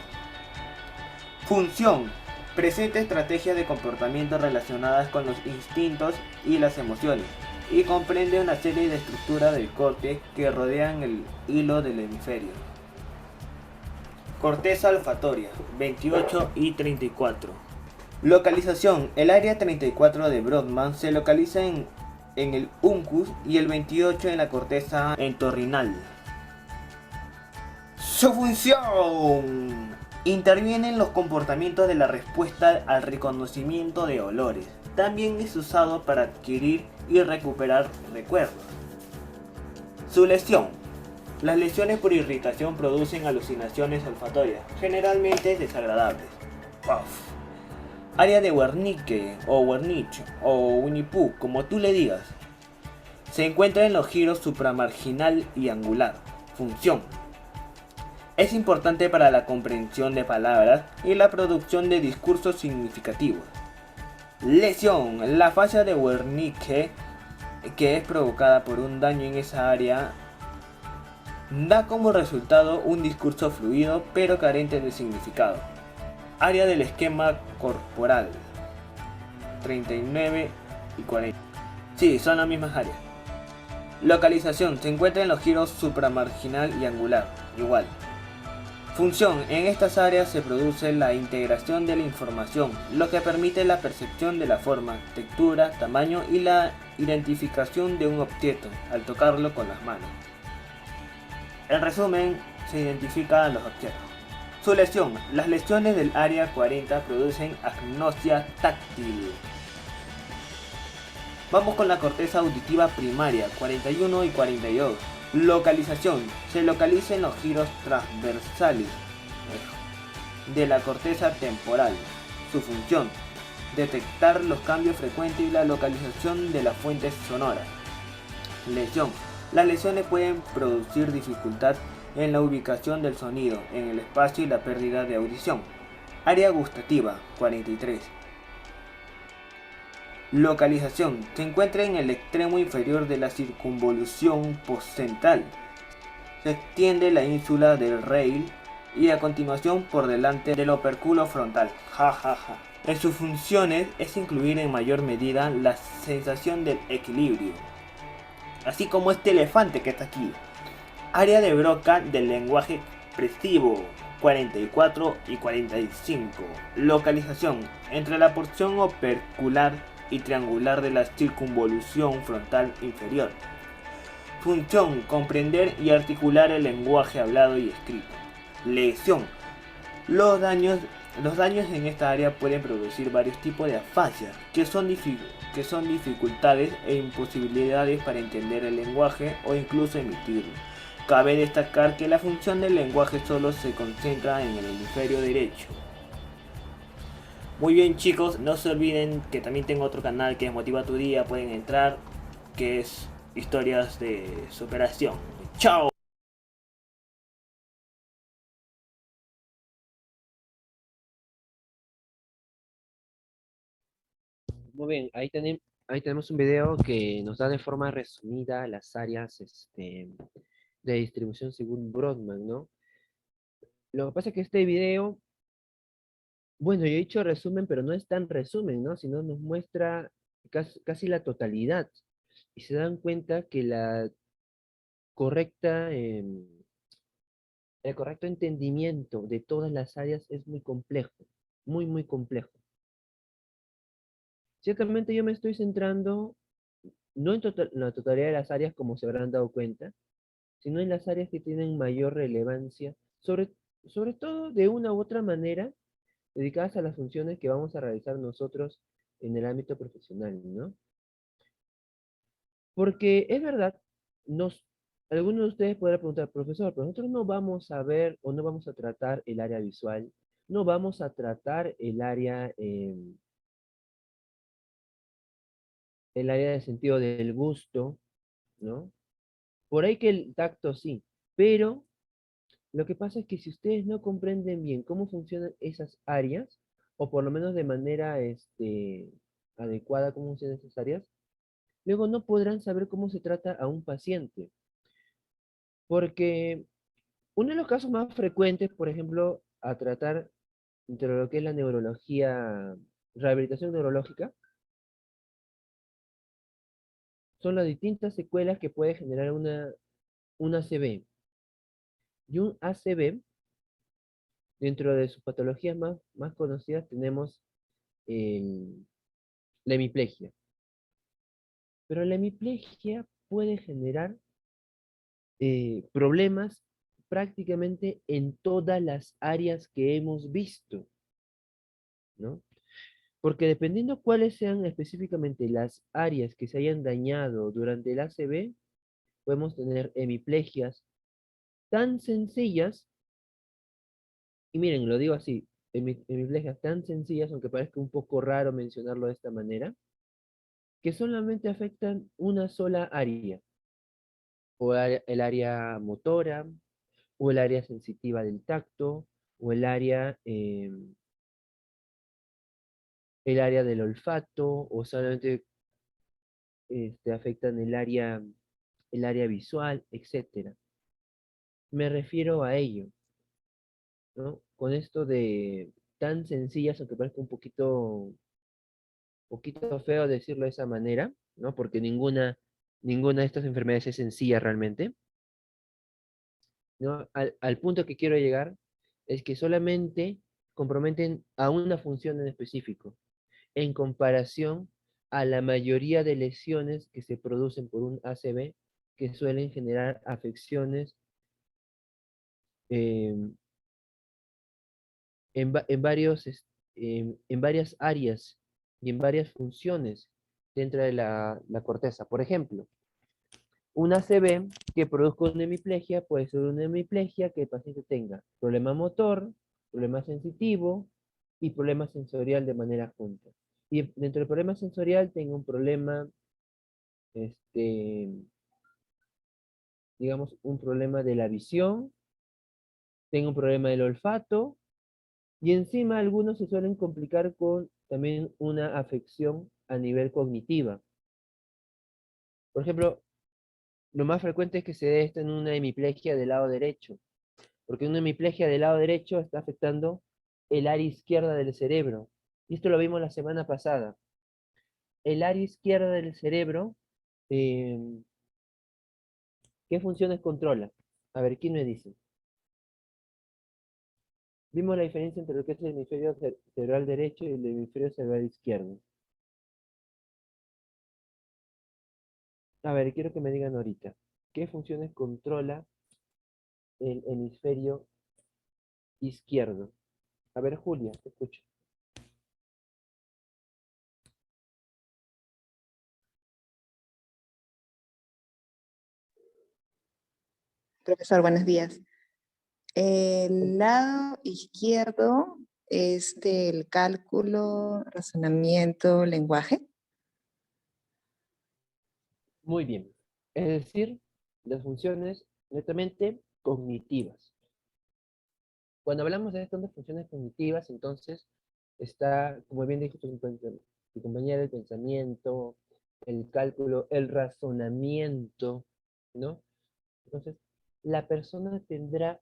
Función. Presenta estrategias de comportamiento relacionadas con los instintos y las emociones, y comprende una serie de estructuras del corte que rodean el hilo del hemisferio. Corteza olfatoria, 28 y 34. Localización. El área 34 de Brodmann se localiza en el uncus y el 28 en la corteza entorrinal. Su función. Interviene en los comportamientos de la respuesta al reconocimiento de olores. También es usado para adquirir y recuperar recuerdos. Su lesión. Las lesiones por irritación producen alucinaciones olfatorias, generalmente desagradables. Puff. Área de Wernicke o Wernicke o Winnie Pooh, como tú le digas. Se encuentra en los giros supramarginal y angular. Función. Es importante para la comprensión de palabras y la producción de discursos significativos. Lesión. La fascia de Wernicke, que es provocada por un daño en esa área, da como resultado un discurso fluido pero carente de significado. Área del esquema corporal, 39 y 40. Sí, son las mismas áreas. Localización. Se encuentra en los giros supramarginal y angular, igual. Función. En estas áreas se produce la integración de la información, lo que permite la percepción de la forma, textura, tamaño y la identificación de un objeto al tocarlo con las manos. En resumen, se identifican los objetos. Su lesión. Las lesiones del área 40 producen agnosia táctil. Vamos con la corteza auditiva primaria, 41 y 42. Localización. Se localiza en los giros transversales de la corteza temporal. Su función. Detectar los cambios frecuentes y la localización de las fuentes sonoras. Lesión. Las lesiones pueden producir dificultad en la ubicación del sonido en el espacio y la pérdida de audición. Área gustativa, 43. Localización. Se encuentra en el extremo inferior de la circunvolución postcentral. Se extiende la ínsula del rail y a continuación por delante del opérculo frontal. En sus funciones es incluir en mayor medida la sensación del equilibrio, así como este elefante que está aquí. Área de Broca del lenguaje expresivo, 44 y 45. Localización. Entre la porción opercular y triangular de la circunvolución frontal inferior. Función, comprender y articular el lenguaje hablado y escrito. Lesión. Los daños, los daños en esta área pueden producir varios tipos de afasia, que son dificultades e imposibilidades para entender el lenguaje o incluso emitirlo. Cabe destacar que la función del lenguaje solo se concentra en el hemisferio derecho. Muy bien chicos, no se olviden que también tengo otro canal que es Motiva tu Día, pueden entrar, que es historias de superación. ¡Chao! Muy bien, ahí tenemos un video que nos da de forma resumida las áreas de distribución según Brodmann, ¿no? Lo que pasa es que este video, bueno, yo he dicho resumen, pero no es tan resumen, ¿no? Sino nos muestra casi la totalidad. Y se dan cuenta que correcta, el correcto entendimiento de todas las áreas es muy complejo, muy, muy complejo. Ciertamente yo me estoy centrando no en la totalidad de las áreas, como se habrán dado cuenta, sino en las áreas que tienen mayor relevancia, sobre todo de una u otra manera, dedicadas a las funciones que vamos a realizar nosotros en el ámbito profesional, ¿no? Porque es verdad, nos, algunos de ustedes podrán preguntar, profesor, pero nosotros no vamos a ver o no vamos a tratar el área visual, no vamos a tratar el área de sentido del gusto, ¿no? Por ahí que el tacto sí, pero lo que pasa es que si ustedes no comprenden bien cómo funcionan esas áreas, o por lo menos de manera adecuada cómo funcionan esas áreas, luego no podrán saber cómo se trata a un paciente. Porque uno de los casos más frecuentes, por ejemplo, a tratar entre lo que es la neurología, rehabilitación neurológica, son las distintas secuelas que puede generar un ACV. Y un ACV, dentro de sus patologías más conocidas, tenemos la hemiplegia. Pero la hemiplegia puede generar problemas prácticamente en todas las áreas que hemos visto, ¿no? Porque dependiendo cuáles sean específicamente las áreas que se hayan dañado durante el ACV, podemos tener hemiplegias tan sencillas, y miren, lo digo así, hemiplegias tan sencillas, aunque parezca un poco raro mencionarlo de esta manera, que solamente afectan una sola área, o el área motora, o el área sensitiva del tacto, o el área del olfato, o solamente afectan el área visual, etcétera. Me refiero a ello, ¿no? Con esto de tan sencillas, aunque parezca un poquito feo decirlo de esa manera, ¿no? Porque ninguna de estas enfermedades es sencilla realmente, ¿no? Al punto que quiero llegar es que solamente comprometen a una función en específico, en comparación a la mayoría de lesiones que se producen por un ACV, que suelen generar afecciones eh, en varias áreas y en varias funciones dentro de la corteza. Por ejemplo, un ACV que produzca una hemiplegia puede ser una hemiplegia que el paciente tenga problema motor, problema sensitivo y problema sensorial de manera junta. Y dentro del problema sensorial tenga un problema, este, digamos, un problema de la visión, tenga un problema del olfato, y encima algunos se suelen complicar con también una afección a nivel cognitiva. Por ejemplo, lo más frecuente es que se dé esto en una hemiplegia del lado derecho, porque una hemiplegia del lado derecho está afectando el área izquierda del cerebro. Y esto lo vimos la semana pasada. El área izquierda del cerebro, eh, ¿qué funciones controla? A ver, ¿quién me dice? Vimos la diferencia entre lo que es el hemisferio cerebral derecho y el hemisferio cerebral izquierdo. A ver, quiero que me digan ahorita. ¿Qué funciones controla el hemisferio izquierdo? A ver, Julia, te escucho. Profesor, buenos días. El lado izquierdo es del cálculo, razonamiento, lenguaje. Muy bien. Es decir, las funciones netamente cognitivas. Cuando hablamos de estas funciones cognitivas, entonces está, como bien dijo tu compañera, el pensamiento, el cálculo, el razonamiento, ¿no? Entonces, la persona tendrá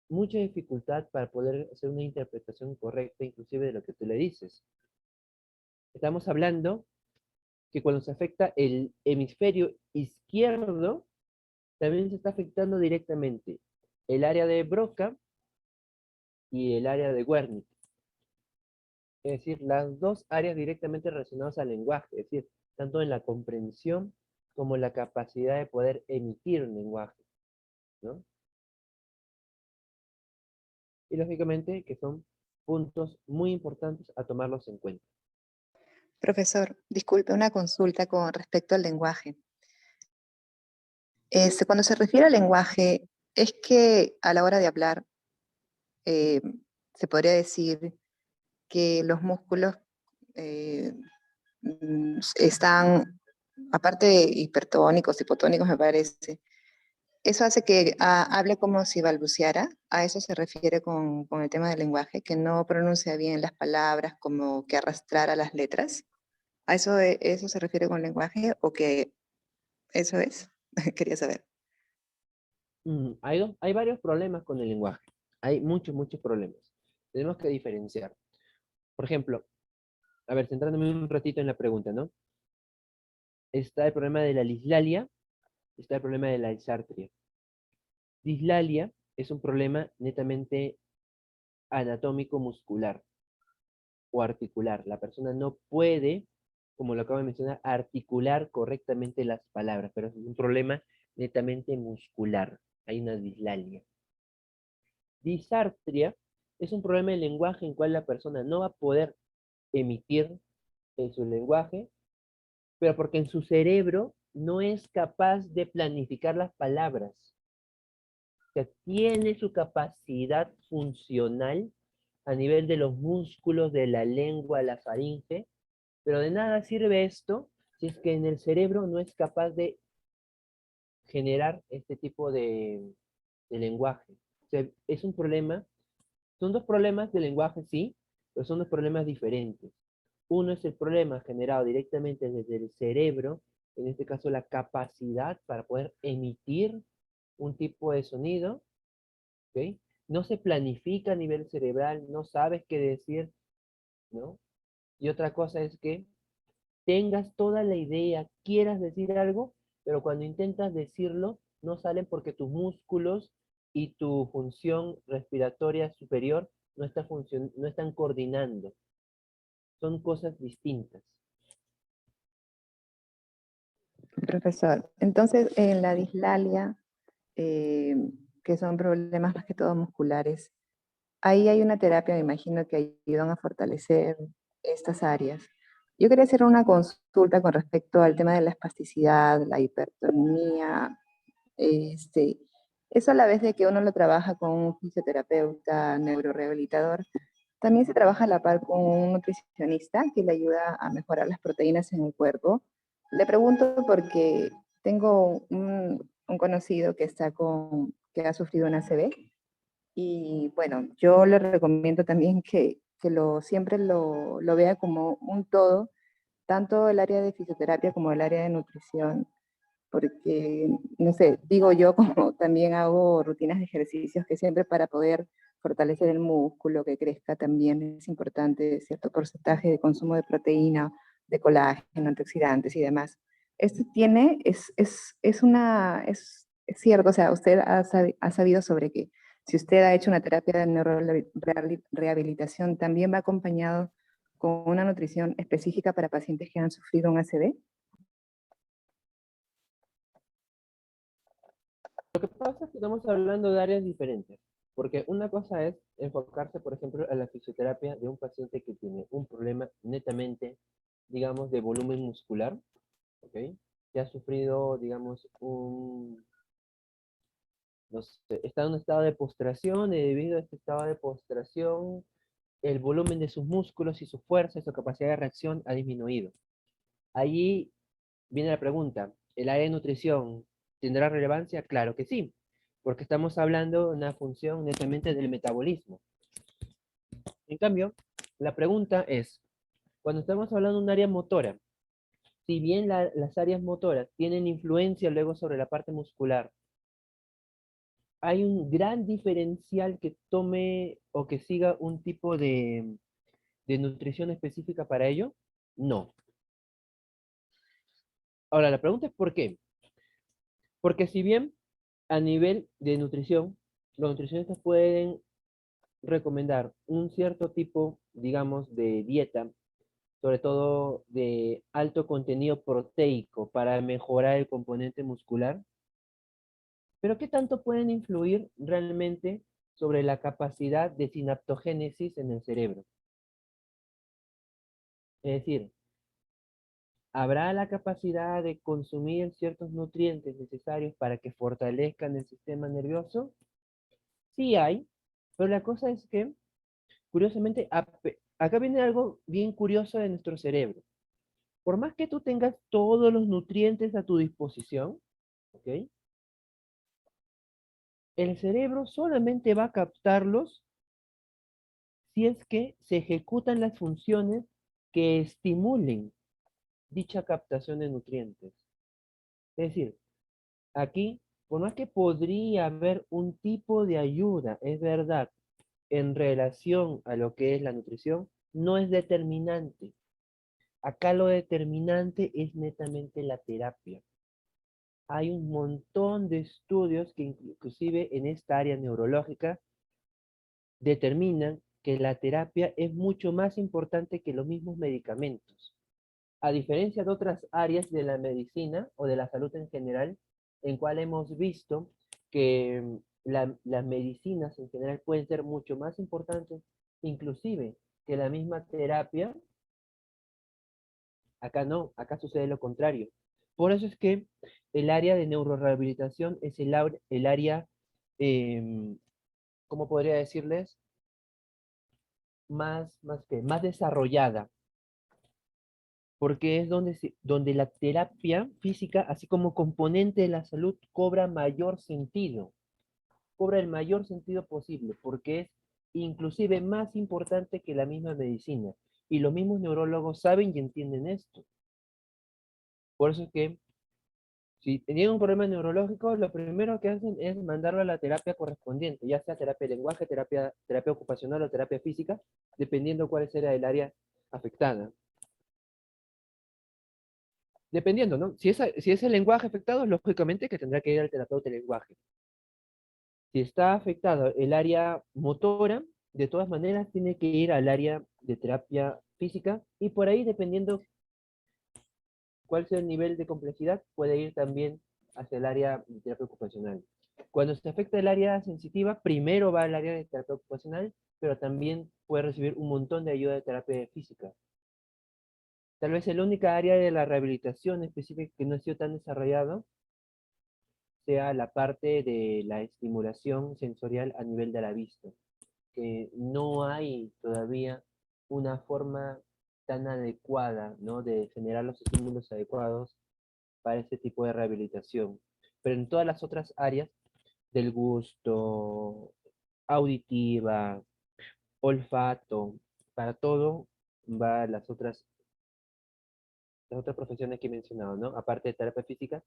mucha dificultad para poder hacer una interpretación correcta, inclusive de lo que tú le dices. Estamos hablando que cuando se afecta el hemisferio izquierdo, también se está afectando directamente el área de Broca y el área de Wernicke. Es decir, las dos áreas directamente relacionadas al lenguaje, es decir, tanto en la comprensión como en la capacidad de poder emitir un lenguaje, ¿no? Y lógicamente que son puntos muy importantes a tomarlos en cuenta. Profesor, disculpe, una consulta con respecto al lenguaje. Cuando se refiere al lenguaje, es que a la hora de hablar, eh, se podría decir que los músculos eh, están, aparte de hipertónicos, hipotónicos me parece, eso hace que hable como si balbuceara. A eso se refiere con el tema del lenguaje, que no pronuncia bien las palabras, como que arrastrara las letras. ¿A eso, eso se refiere con lenguaje o que eso es? Quería saber. Hay varios problemas con el lenguaje. Hay muchos problemas. Tenemos que diferenciar. Por ejemplo, a ver, centrándome un ratito en la pregunta, ¿no? Está el problema de la dislalia, está el problema de la disartria. Dislalia es un problema netamente anatómico muscular o articular. La persona no puede, como lo acabo de mencionar, articular correctamente las palabras, pero es un problema netamente muscular. Hay una dislalia. Disartria es un problema de lenguaje en cual la persona no va a poder emitir en su lenguaje, pero porque en su cerebro no es capaz de planificar las palabras. O sea, tiene su capacidad funcional a nivel de los músculos de la lengua, la faringe, pero de nada sirve esto si es que en el cerebro no es capaz de generar este tipo de lenguaje. O sea, es un problema, son dos problemas de lenguaje, sí, pero son dos problemas diferentes. Uno es el problema generado directamente desde el cerebro, en este caso la capacidad para poder emitir un tipo de sonido, ¿ok? No se planifica a nivel cerebral, no sabes qué decir, ¿no? Y otra cosa es que tengas toda la idea, quieras decir algo, pero cuando intentas decirlo, no salen porque tus músculos y tu función respiratoria superior no están coordinando. Son cosas distintas. Profesor, entonces en la dislalia, eh, que son problemas más que todo musculares, ahí hay una terapia, me imagino, que ayudan a fortalecer estas áreas. Yo quería hacer una consulta con respecto al tema de la espasticidad, la hipertonía, este, eso a la vez de que uno lo trabaja con un fisioterapeuta, neurorehabilitador, también se trabaja a la par con un nutricionista que le ayuda a mejorar las proteínas en el cuerpo. Le pregunto porque tengo un conocido que, que ha sufrido una ACV y bueno, yo le recomiendo también que siempre lo vea como un todo, tanto el área de fisioterapia como el área de nutrición, porque, no sé, digo yo como también hago rutinas de ejercicios que siempre para poder fortalecer el músculo, que crezca también es importante cierto porcentaje de consumo de proteína, de colágeno, antioxidantes y demás. Esto tiene, es cierto, o sea, usted ha sabido sobre que si usted ha hecho una terapia de neurorehabilitación, también va acompañado con una nutrición específica para pacientes que han sufrido un ACV. Lo que pasa es que estamos hablando de áreas diferentes, porque una cosa es enfocarse, por ejemplo, a la fisioterapia de un paciente que tiene un problema netamente, digamos, de volumen muscular, ¿ok? Que ha sufrido, digamos, no sé, está en un estado de postración y debido a este estado de postración, el volumen de sus músculos y su fuerza y su capacidad de reacción ha disminuido. Allí viene la pregunta, ¿el área de nutrición tendrá relevancia? Claro que sí, porque estamos hablando de una función netamente del metabolismo. En cambio, la pregunta es, cuando estamos hablando de un área motora, si bien las áreas motoras tienen influencia luego sobre la parte muscular, ¿hay un gran diferencial que tome o que siga un tipo de nutrición específica para ello? No. Ahora, la pregunta es ¿por qué? Porque si bien a nivel de nutrición, los nutricionistas pueden recomendar un cierto tipo, digamos, de dieta, sobre todo de alto contenido proteico para mejorar el componente muscular, pero ¿qué tanto pueden influir realmente sobre la capacidad de sinaptogénesis en el cerebro? Es decir, ¿habrá la capacidad de consumir ciertos nutrientes necesarios para que fortalezcan el sistema nervioso? Sí hay, pero la cosa es que, curiosamente, acá viene algo bien curioso de nuestro cerebro. Por más que tú tengas todos los nutrientes a tu disposición, ¿ok? El cerebro solamente va a captarlos si es que se ejecutan las funciones que estimulen dicha captación de nutrientes. Es decir, aquí, por más que podría haber un tipo de ayuda, es verdad, en relación a lo que es la nutrición, no es determinante. Acá lo determinante es netamente la terapia. Hay un montón de estudios que inclusive en esta área neurológica determinan que la terapia es mucho más importante que los mismos medicamentos. A diferencia de otras áreas de la medicina o de la salud en general, en cual hemos visto que las medicinas en general pueden ser mucho más importantes, inclusive que la misma terapia, acá no, acá sucede lo contrario. Por eso es que el área de neurorehabilitación es el área, eh, ¿cómo podría decirles? Más desarrollada, porque es donde la terapia física, así como componente de la salud, cobra mayor sentido, cobra el mayor sentido posible, porque es inclusive más importante que la misma medicina. Y los mismos neurólogos saben y entienden esto. Por eso es que si tienen un problema neurológico, lo primero que hacen es mandarlo a la terapia correspondiente, ya sea terapia de lenguaje, terapia ocupacional o terapia física, dependiendo cuál sea el área afectada. Dependiendo, ¿no? Si es el lenguaje afectado, lógicamente que tendrá que ir al terapeuta de lenguaje. Si está afectado el área motora, de todas maneras tiene que ir al área de terapia física y por ahí, dependiendo cuál sea el nivel de complejidad, puede ir también hacia el área de terapia ocupacional. Cuando se afecta el área sensitiva, primero va al área de terapia ocupacional, pero también puede recibir un montón de ayuda de terapia física. Tal vez la única área de la rehabilitación específica que no ha sido tan desarrollado sea la parte de la estimulación sensorial a nivel de la vista, que no hay todavía una forma tan adecuada, ¿no? De generar los estímulos adecuados para este tipo de rehabilitación. Pero en todas las otras áreas del gusto, auditiva, olfato, para todo va las otras profesiones que he mencionado, ¿no? Aparte de terapia física,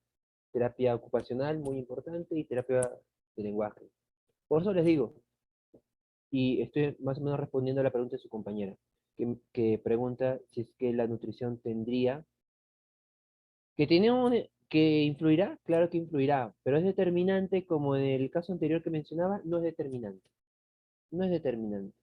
terapia ocupacional, muy importante, y terapia de lenguaje. Por eso les digo, y estoy más o menos respondiendo a la pregunta de su compañera, que pregunta si es que la nutrición tendría, que influirá, claro que influirá, pero es determinante, como en el caso anterior que mencionaba, no es determinante. No es determinante.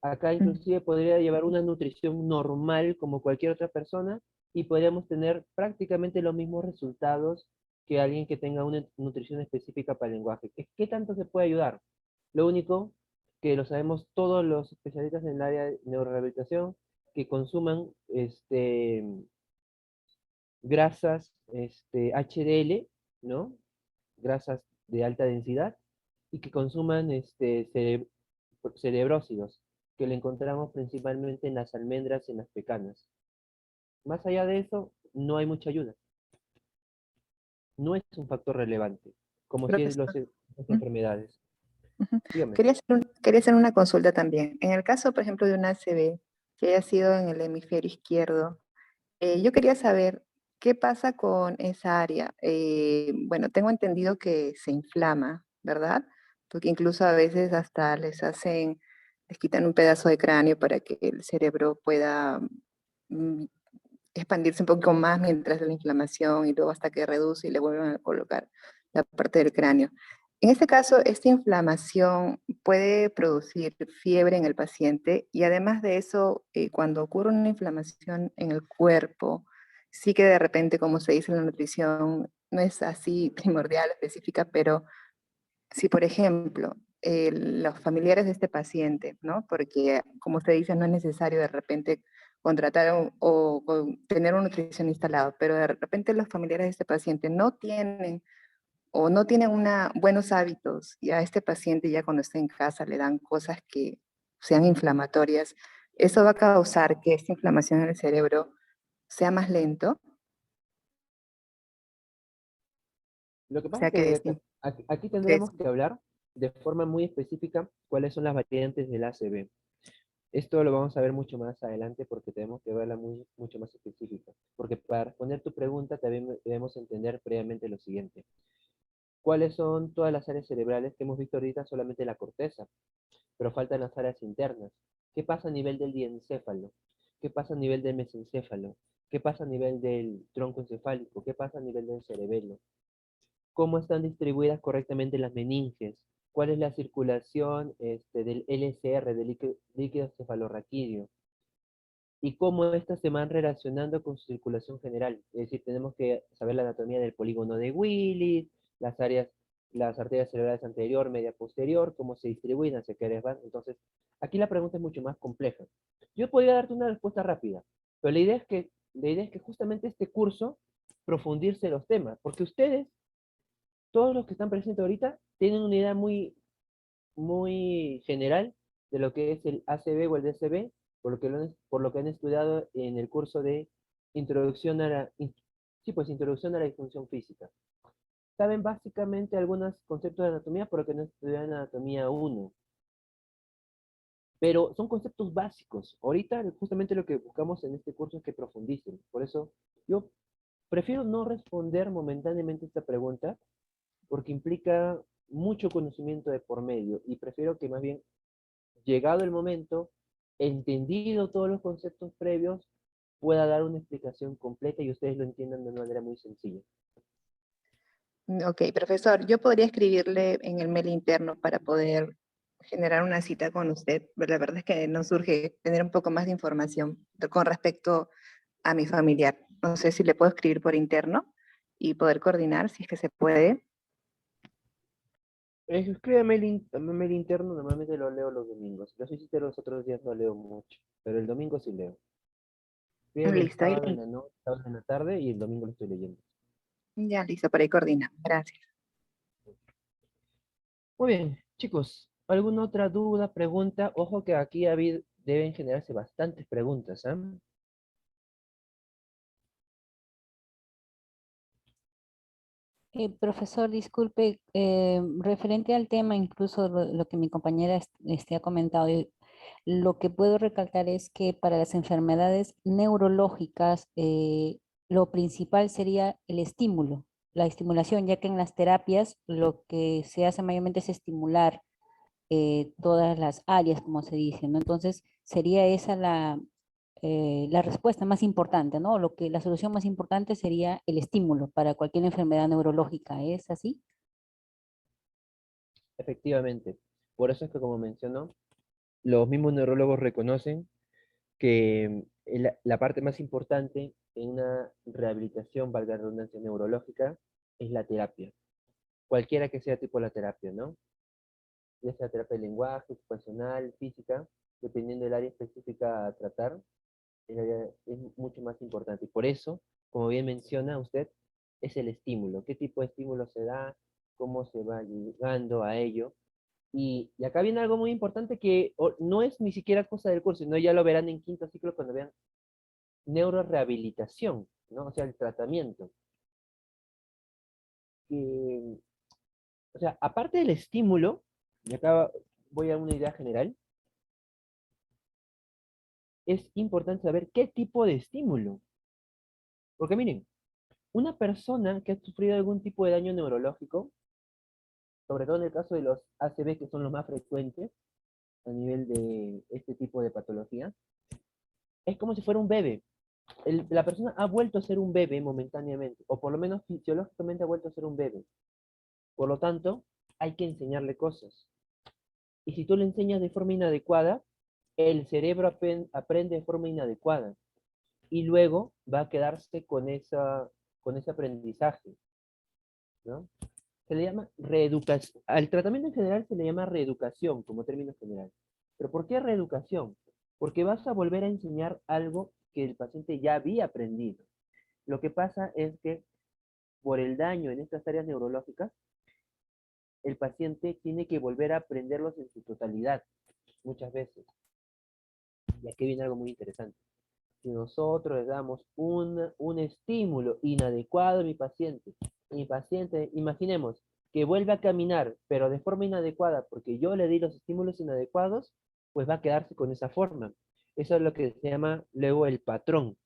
Acá Mm. inclusive podría llevar una nutrición normal como cualquier otra persona y podríamos tener prácticamente los mismos resultados que alguien que tenga una nutrición específica para el lenguaje. ¿Qué tanto se puede ayudar? Lo único que lo sabemos todos los especialistas en el área de neurorehabilitación, que consuman grasas HDL, ¿no? Grasas de alta densidad, y que consuman cerebrócidos, que lo encontramos principalmente en las almendras y en las pecanas. Más allá de eso, no hay mucha ayuda. No es un factor relevante, como si es Profesor. las ¿Mm? enfermedades. Ujú. Dígame. Quería hacer una consulta también. En el caso, por ejemplo, de una ACV que haya sido en el hemisferio izquierdo, yo quería saber qué pasa con esa área. Bueno, tengo entendido que se inflama, ¿verdad? Porque incluso a veces hasta les quitan un pedazo de cráneo para que el cerebro pueda mm, expandirse un poco más mientras la inflamación y luego hasta que reduce y le vuelven a colocar la parte del cráneo. En este caso, esta inflamación puede producir fiebre en el paciente y además de eso, cuando ocurre una inflamación en el cuerpo, sí que de repente, como se dice en la nutrición, no es así primordial, específica, pero si, por ejemplo, los familiares de este paciente, ¿no? Porque, como usted dice, no es necesario de repente contratar o tener un nutricionista al lado, pero de repente los familiares de este paciente no tienen o no tienen buenos hábitos y a este paciente ya cuando está en casa le dan cosas que sean inflamatorias, eso va a causar que esta inflamación en el cerebro sea más lento, Lo que o pasa es sea que que aquí tendremos que hablar de forma muy específica cuáles son las variantes del ACV. Esto lo vamos a ver mucho más adelante porque tenemos que verla mucho más específica. Porque para responder tu pregunta también debemos entender previamente lo siguiente. ¿Cuáles son todas las áreas cerebrales que hemos visto ahorita? Solamente la corteza, pero faltan las áreas internas. ¿Qué pasa a nivel del diencéfalo? ¿Qué pasa a nivel del mesencéfalo? ¿Qué pasa a nivel del tronco encefálico? ¿Qué pasa a nivel del cerebelo? ¿Cómo están distribuidas correctamente las meninges? ¿Cuál es la circulación del LCR, del líquido cefalorraquídeo? Y cómo estas se van relacionando con su circulación general. Es decir, tenemos que saber la anatomía del polígono de Willis, las arterias cerebrales anterior, media, posterior, cómo se distribuyen, hacia qué áreas van. Entonces, aquí la pregunta es mucho más compleja. Yo podría darte una respuesta rápida, pero la idea es que justamente este curso profundirse en los temas, porque ustedes, todos los que están presentes ahorita, tienen una idea muy, muy general de lo que es el ACV o el DCB, por lo que han estudiado en el curso de introducción a sí, pues introducción a la disfunción física. Saben básicamente algunos conceptos de anatomía, por lo que no estudian anatomía 1. Pero son conceptos básicos. Ahorita justamente lo que buscamos en este curso es que profundicen. Por eso yo prefiero no responder momentáneamente esta pregunta, porque implica mucho conocimiento de por medio, y prefiero que más bien, llegado el momento, entendido todos los conceptos previos, pueda dar una explicación completa y ustedes lo entiendan de una manera muy sencilla. Ok, profesor, yo podría escribirle en el mail interno para poder generar una cita con usted. Pero la verdad es que nos surge tener un poco más de información con respecto a mi familiar. No sé si le puedo escribir por interno y poder coordinar si es que se puede. Escríbeme el interno, normalmente lo leo los domingos. Los visité los otros días no leo mucho, pero el domingo sí leo. Escríbeme el Listo, sábado en la noche, sábado en la tarde, y el domingo lo estoy leyendo. ya listo, por ahí coordinamos. Gracias. Muy bien, chicos, ¿alguna otra duda, pregunta? Ojo que aquí deben generarse bastantes preguntas, ¿ah? Profesor, disculpe, referente al tema, incluso lo que mi compañera ha comentado, lo que puedo recalcar es que para las enfermedades neurológicas, lo principal sería el estímulo, la estimulación, ya que en las terapias lo que se hace mayormente es estimular todas las áreas, como se dice, ¿no? Entonces, sería esa la respuesta más importante, ¿no? La solución más importante sería el estímulo para cualquier enfermedad neurológica, ¿es así? Efectivamente. Por eso es que, como mencionó, los mismos neurólogos reconocen que la parte más importante en una rehabilitación, valga la redundancia, neurológica, es la terapia. Cualquiera que sea tipo la terapia, ¿no? Ya sea terapia de lenguaje, ocupacional, física, dependiendo del área específica a tratar, es mucho más importante. Y por eso, como bien menciona usted, es el estímulo. ¿Qué tipo de estímulo se da? ¿Cómo se va llegando a ello? Y acá viene algo muy importante que no es ni siquiera cosa del curso, sino ya lo verán en quinto ciclo cuando vean neurorehabilitación, ¿no? O sea, el tratamiento. Que, o sea, aparte del estímulo, y acá voy a una idea general, es importante saber qué tipo de estímulo. Porque miren, una persona que ha sufrido algún tipo de daño neurológico, sobre todo en el caso de los ACV, que son los más frecuentes a nivel de este tipo de patología, es como si fuera un bebé. La persona ha vuelto a ser un bebé momentáneamente, o por lo menos fisiológicamente ha vuelto a ser un bebé. Por lo tanto, hay que enseñarle cosas. Y si tú le enseñas de forma inadecuada, el cerebro aprende de forma inadecuada. Y luego va a quedarse con ese aprendizaje, ¿no? Se le llama reeducación. Al tratamiento en general se le llama reeducación como término general. ¿Pero por qué reeducación? Porque vas a volver a enseñar algo que el paciente ya había aprendido. Lo que pasa es que por el daño en estas áreas neurológicas, el paciente tiene que volver a aprenderlos en su totalidad, muchas veces. Y aquí viene algo muy interesante. Si nosotros le damos un estímulo inadecuado a mi paciente, imaginemos que vuelve a caminar, pero de forma inadecuada, porque yo le di los estímulos inadecuados, pues va a quedarse con esa forma. Eso es lo que se llama luego el patrón.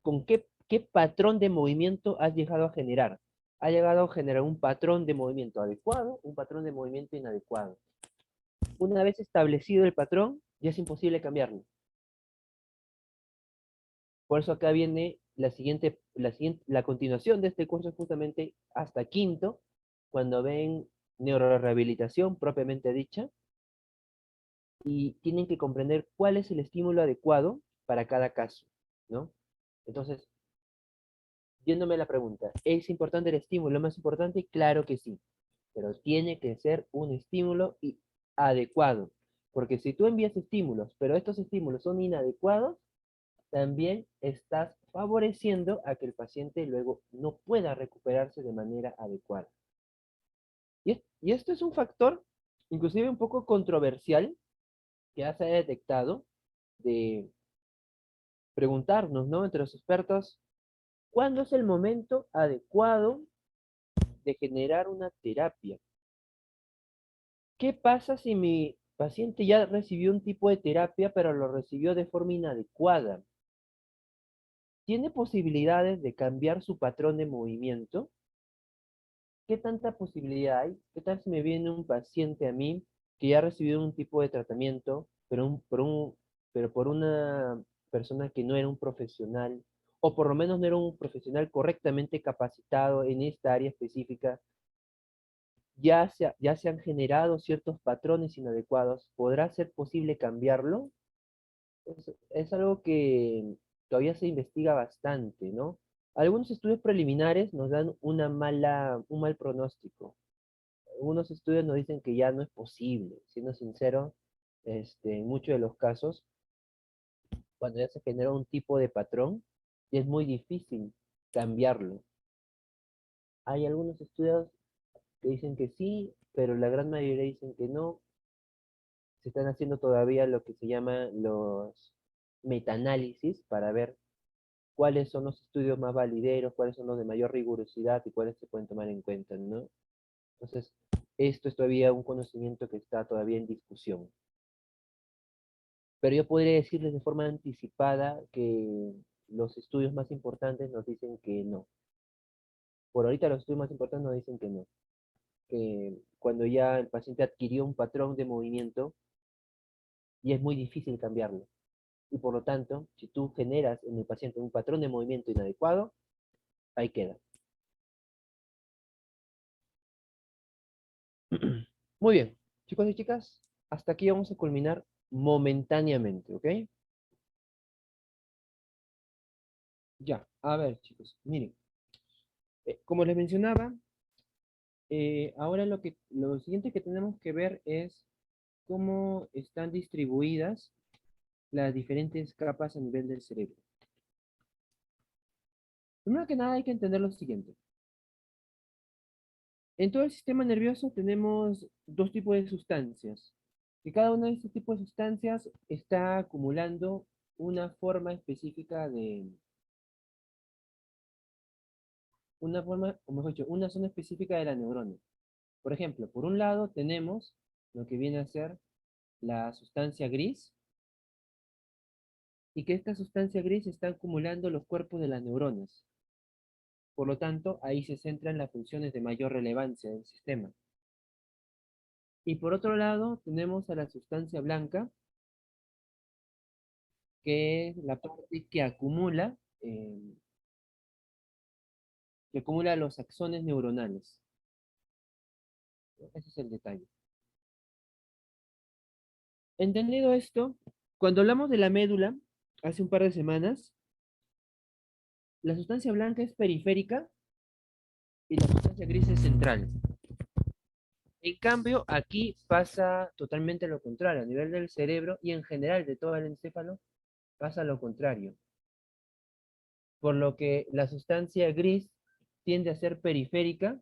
¿Con qué patrón de movimiento has llegado a generar? Ha llegado a generar un patrón de movimiento adecuado, un patrón de movimiento inadecuado. Una vez establecido el patrón, ya es imposible cambiarlo. Por eso acá viene la continuación de este curso, justamente hasta quinto, cuando ven neurorehabilitación propiamente dicha, y tienen que comprender cuál es el estímulo adecuado para cada caso, ¿no? Entonces, yéndome a la pregunta, ¿es importante el estímulo más importante? Claro que sí, pero tiene que ser un estímulo adecuado, porque si tú envías estímulos, pero estos estímulos son inadecuados, también estás favoreciendo a que el paciente luego no pueda recuperarse de manera adecuada. Y esto es un factor, inclusive un poco controversial, que ya se ha detectado, de preguntarnos, ¿no? Entre los expertos, ¿cuándo es el momento adecuado de generar una terapia? ¿Qué pasa si mi paciente ya recibió un tipo de terapia, pero lo recibió de forma inadecuada? ¿Tiene posibilidades de cambiar su patrón de movimiento? ¿Qué tanta posibilidad hay? ¿Qué tal si me viene un paciente a mí que ya ha recibido un tipo de tratamiento, pero por una persona que no era un profesional, o por lo menos no era un profesional correctamente capacitado en esta área específica? Ya se han generado ciertos patrones inadecuados. ¿Podrá ser posible cambiarlo? Es algo que todavía se investiga bastante, ¿no? Algunos estudios preliminares nos dan un mal pronóstico. Algunos estudios nos dicen que ya no es posible. Siendo sincero, en muchos de los casos, cuando ya se genera un tipo de patrón, ya es muy difícil cambiarlo. Hay algunos estudios que dicen que sí, pero la gran mayoría dicen que no. Se están haciendo todavía lo que se llama los metaanálisis para ver cuáles son los estudios más valideros, cuáles son los de mayor rigurosidad y cuáles se pueden tomar en cuenta, ¿no? Entonces, esto es todavía un conocimiento que está todavía en discusión. Pero yo podría decirles de forma anticipada que los estudios más importantes nos dicen que no. Por ahorita los estudios más importantes nos dicen que no. Que cuando ya el paciente adquirió un patrón de movimiento, y es muy difícil cambiarlo. Y por lo tanto, si tú generas en el paciente un patrón de movimiento inadecuado, ahí queda. Muy bien, chicos y chicas, hasta aquí vamos a culminar momentáneamente, ¿ok? Ya, a ver, chicos, miren. Como les mencionaba, ahora lo siguiente que tenemos que ver es cómo están distribuidas las diferentes capas a nivel del cerebro. Primero que nada hay que entender lo siguiente. En todo el sistema nervioso tenemos dos tipos de sustancias. Y cada uno de estos tipos de sustancias está acumulando una forma específica una forma, o mejor dicho, una zona específica de la neurona. Por ejemplo, por un lado tenemos lo que viene a ser la sustancia gris, y que esta sustancia gris está acumulando los cuerpos de las neuronas. Por lo tanto, ahí se centran las funciones de mayor relevancia del sistema. Y por otro lado, tenemos a la sustancia blanca, que es la parte que acumula los axones neuronales. Ese es el detalle. Entendido esto, cuando hablamos de la médula, hace un par de semanas, la sustancia blanca es periférica y la sustancia gris es central. En cambio, aquí pasa totalmente lo contrario. A nivel del cerebro y en general de todo el encéfalo, pasa lo contrario. Por lo que la sustancia gris tiende a ser periférica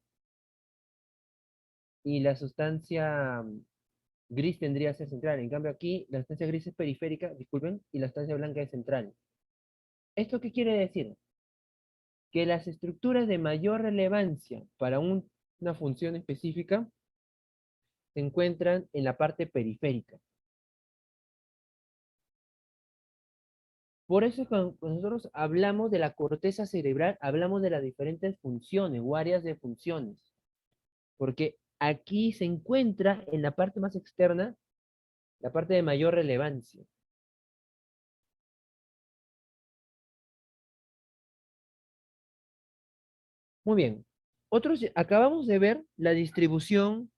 y la sustancia gris tendría que ser central. En cambio, aquí la sustancia gris es periférica, disculpen, y la sustancia blanca es central. ¿Esto qué quiere decir? Que las estructuras de mayor relevancia para una función específica se encuentran en la parte periférica. Por eso es cuando nosotros hablamos de la corteza cerebral, hablamos de las diferentes funciones o áreas de funciones. Porque aquí se encuentra en la parte más externa, la parte de mayor relevancia. Muy bien. Acabamos de ver la distribución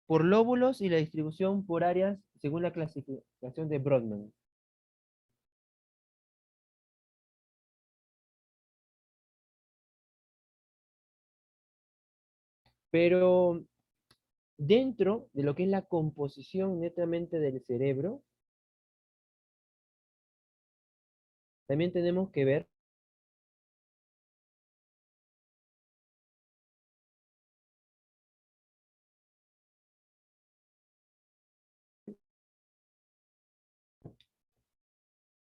por lóbulos y la distribución por áreas según la clasificación de Brodmann. Pero dentro de lo que es la composición netamente del cerebro, también tenemos que ver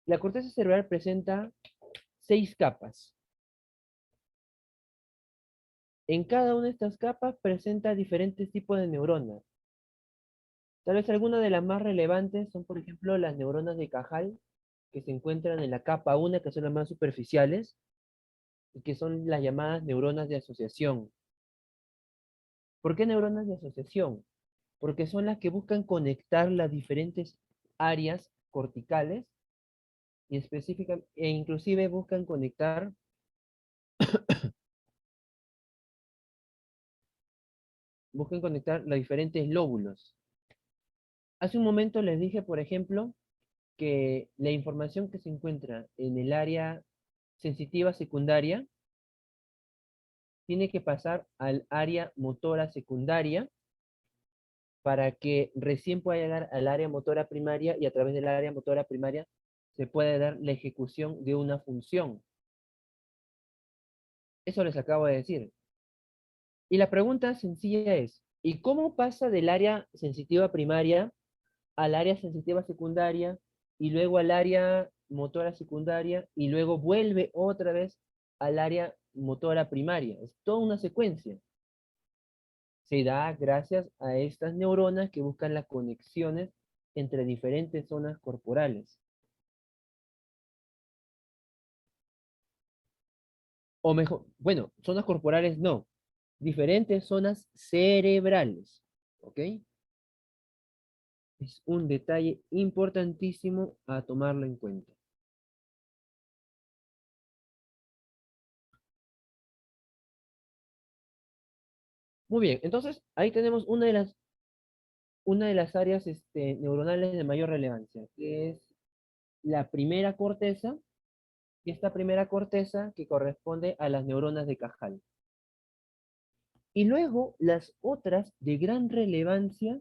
la corteza cerebral presenta 6 capas. En cada una de estas capas presenta diferentes tipos de neuronas. Tal vez algunas de las más relevantes son, por ejemplo, las neuronas de Cajal, que se encuentran en la capa 1, que son las más superficiales, y que son las llamadas neuronas de asociación. ¿Por qué neuronas de asociación? Porque son las que buscan conectar las diferentes áreas corticales y e inclusive buscan conectar los diferentes lóbulos. Hace un momento les dije, por ejemplo, que la información que se encuentra en el área sensitiva secundaria tiene que pasar al área motora secundaria para que recién pueda llegar al área motora primaria y a través del área motora primaria se puede dar la ejecución de una función. Eso les acabo de decir. Y la pregunta sencilla es, ¿y cómo pasa del área sensitiva primaria al área sensitiva secundaria y luego al área motora secundaria y luego vuelve otra vez al área motora primaria? Es toda una secuencia. Se da gracias a estas neuronas que buscan las conexiones entre diferentes zonas corporales. O mejor, bueno, zonas corporales no, diferentes zonas cerebrales. ¿Ok? Es un detalle importantísimo a tomarlo en cuenta. Muy bien, entonces ahí tenemos una de las áreas neuronales de mayor relevancia, que es la primera corteza, y esta primera corteza que corresponde a las neuronas de Cajal. Y luego las otras de gran relevancia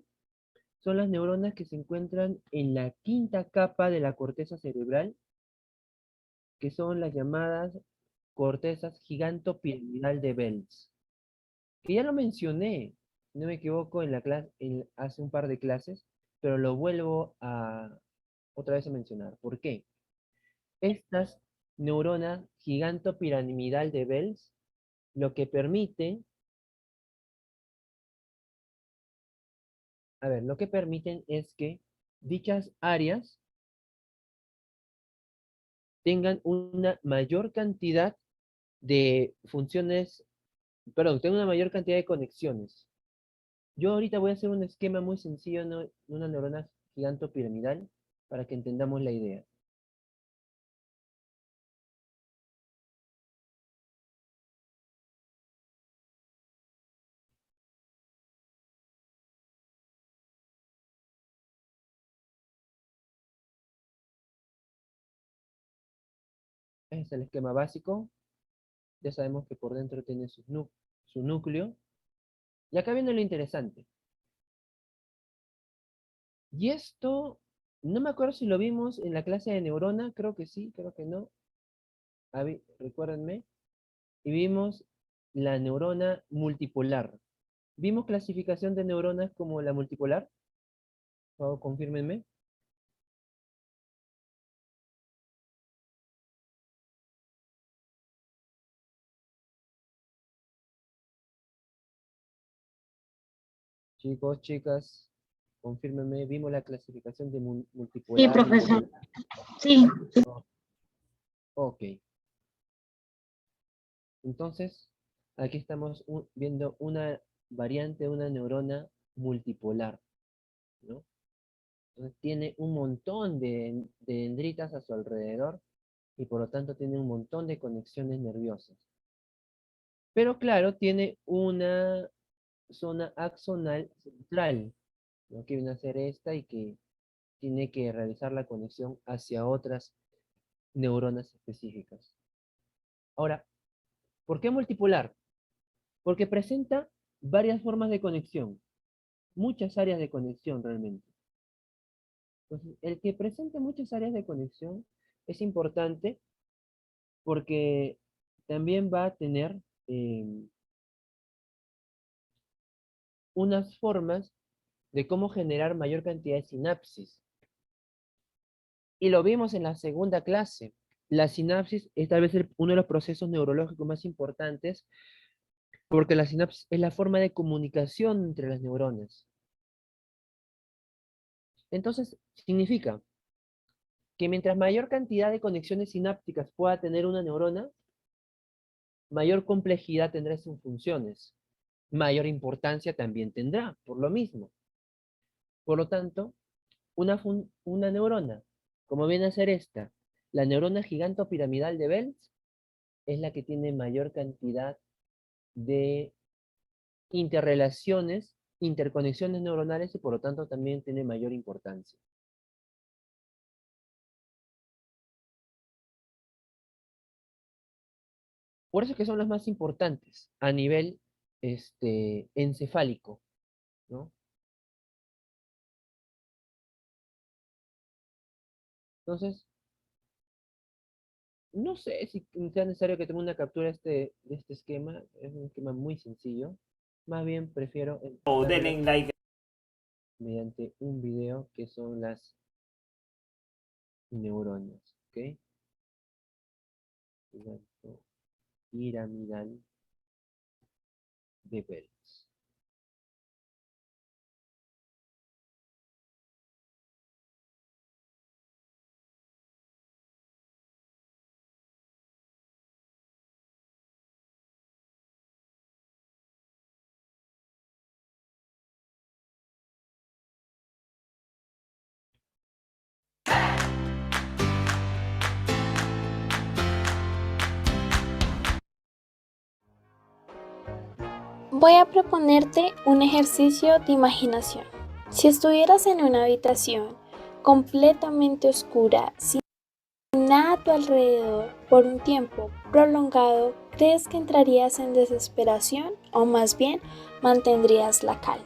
son las neuronas que se encuentran en la quinta capa de la corteza cerebral, que son las llamadas cortezas gigantopiramidal de Bell's, que ya lo mencioné, si no me equivoco, en la clase, hace un par de clases, pero lo vuelvo a otra vez a mencionar. ¿Por qué? Estas neuronas gigantopiramidal de Bell's lo que permiten, lo que permiten es que dichas áreas tengan una mayor cantidad de funciones, perdón, tengan una mayor cantidad de conexiones. Yo ahorita voy a hacer un esquema muy sencillo de una neurona gigantopiramidal para que entendamos la idea. Este es el esquema básico. Ya sabemos que por dentro tiene su núcleo. Y acá viene lo interesante. Y esto, no me acuerdo si lo vimos en la clase de neurona, creo que sí, creo que no. Recuérdenme. Y vimos la neurona multipolar. ¿Vimos clasificación de neuronas como la multipolar? Por favor, confírmenme. Chicos, chicas, confírmenme. ¿Vimos la clasificación de Sí, multipolar? profesor. Sí. Ok. Entonces, aquí estamos viendo una variante de una neurona multipolar, ¿no? Entonces tiene un montón de dendritas a su alrededor y por lo tanto tiene un montón de conexiones nerviosas. Pero claro, tiene una zona axonal central, ¿no? Que viene a ser esta y que tiene que realizar la conexión hacia otras neuronas específicas. Ahora, ¿por qué multipolar? Porque presenta varias formas de conexión, muchas áreas de conexión realmente. Entonces, el que presente muchas áreas de conexión es importante porque también va a tener unas formas de cómo generar mayor cantidad de sinapsis. Y lo vimos en la segunda clase. La sinapsis es tal vez uno de los procesos neurológicos más importantes porque la sinapsis es la forma de comunicación entre las neuronas. Entonces, significa que mientras mayor cantidad de conexiones sinápticas pueda tener una neurona, mayor complejidad tendrá sus funciones, mayor importancia también tendrá, por lo mismo. Por lo tanto, una neurona, como viene a ser esta, la neurona gigantopiramidal de Bell's, es la que tiene mayor cantidad de interrelaciones, interconexiones neuronales y por lo tanto también tiene mayor importancia. Por eso es que son las más importantes a nivel encefálico, ¿no? Entonces, no sé si sea necesario que tenga una captura de este esquema. Es un esquema muy sencillo. Más bien prefiero O explicarlo denle like. mediante un video que son las neuronas. ¿Ok? Piramidal de Bell's. Voy a proponerte un ejercicio de imaginación. Si estuvieras en una habitación completamente oscura, sin nada a tu alrededor, por un tiempo prolongado, ¿crees que entrarías en desesperación o más bien mantendrías la calma.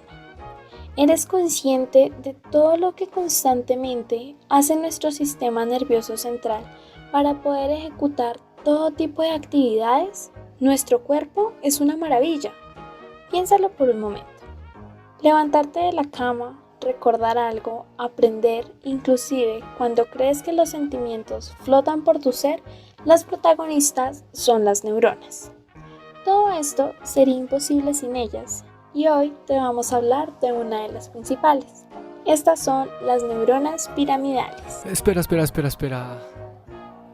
¿Eres consciente de todo lo que constantemente hace nuestro sistema nervioso central para poder ejecutar todo tipo de actividades? Nuestro cuerpo es una maravilla. Piénsalo por un momento. Levantarte de la cama, recordar algo, aprender, inclusive cuando crees que los sentimientos flotan por tu ser, las protagonistas son las neuronas. Todo esto sería imposible sin ellas, y hoy te vamos a hablar de una de las principales. Estas son las neuronas piramidales. Espera.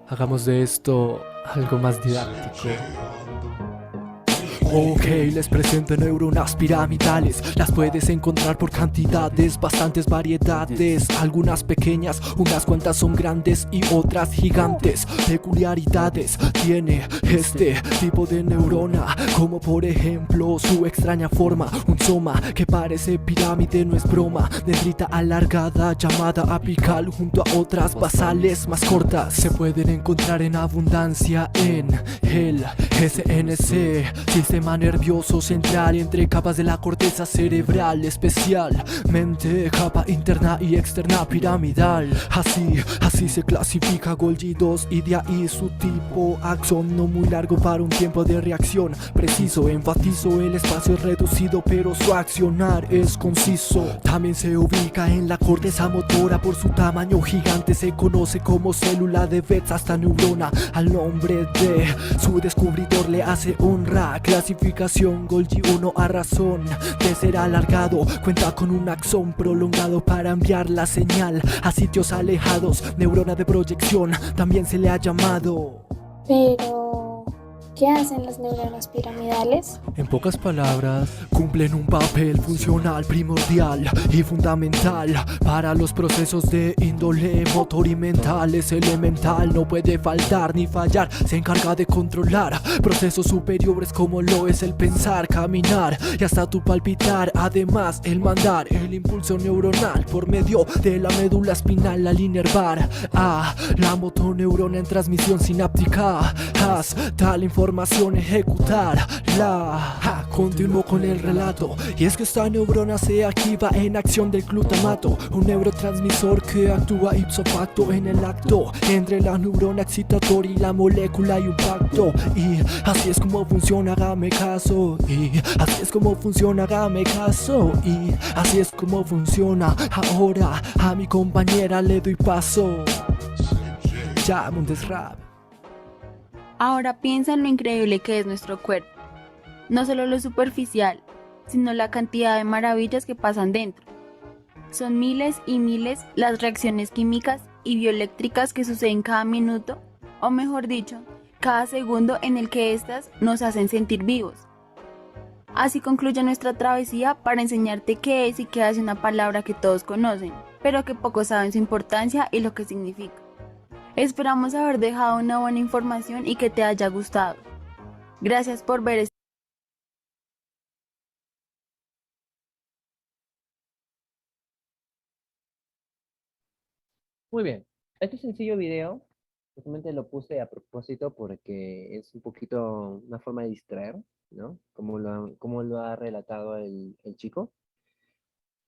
Hagamos de esto algo más didáctico. Ok, les presento neuronas piramidales. Las puedes encontrar por cantidades, bastantes variedades. Algunas pequeñas, unas cuantas son grandes y otras gigantes. Peculiaridades tiene este tipo de neurona, como por ejemplo su extraña forma, un soma que parece pirámide, no es broma. Dendrita alargada llamada apical junto a otras basales más cortas. Se pueden encontrar en abundancia en el SNC, sistema nervioso central, entre capas de la corteza cerebral, especialmente capa interna y externa piramidal. Así se clasifica Golgi 2 y de ahí su tipo axón, no muy largo para un tiempo de reacción preciso. Enfatizo, el espacio es reducido pero su accionar es conciso. También se ubica en la corteza motora, por su tamaño gigante se conoce como célula de Betz, hasta neurona. Al nombre de su descubridor le hace honra. Clasificación Golgi 1 a razón de ser alargado, cuenta con un axón prolongado para enviar la señal a sitios alejados. Neurona de proyección también se le ha llamado. Pero, ¿qué hacen las neuronas piramidales? En pocas palabras, cumplen un papel funcional primordial y fundamental para los procesos de índole motor y mental. Es elemental, no puede faltar ni fallar. Se encarga de controlar procesos superiores como lo es el pensar, caminar y hasta tu palpitar. Además, el mandar el impulso neuronal por medio de la médula espinal al inervar a la motoneurona en transmisión sináptica hasta la información ejecutarla. Continúo con el relato, y es que esta neurona se activa en acción del glutamato, un neurotransmisor que actúa ipso facto en el acto entre la neurona excitatoria y la molécula y un pacto. Y así es como funciona, hágame caso. Y así es como funciona, hágame caso. Y así es como funciona. Ahora a mi compañera le doy paso. Ya, Montes Rap. Ahora piensa en lo increíble que es nuestro cuerpo. No solo lo superficial, sino la cantidad de maravillas que pasan dentro. Son miles y miles las reacciones químicas y bioeléctricas que suceden cada minuto, o mejor dicho, cada segundo en el que éstas nos hacen sentir vivos. Así concluye nuestra travesía para enseñarte qué es y qué hace una palabra que todos conocen, pero que pocos saben su importancia y lo que significa. Esperamos haber dejado una buena información y que te haya gustado. Gracias por ver este. Muy bien, este sencillo video, justamente lo puse a propósito porque es un poquito una forma de distraer, ¿no? Como lo ha relatado el chico.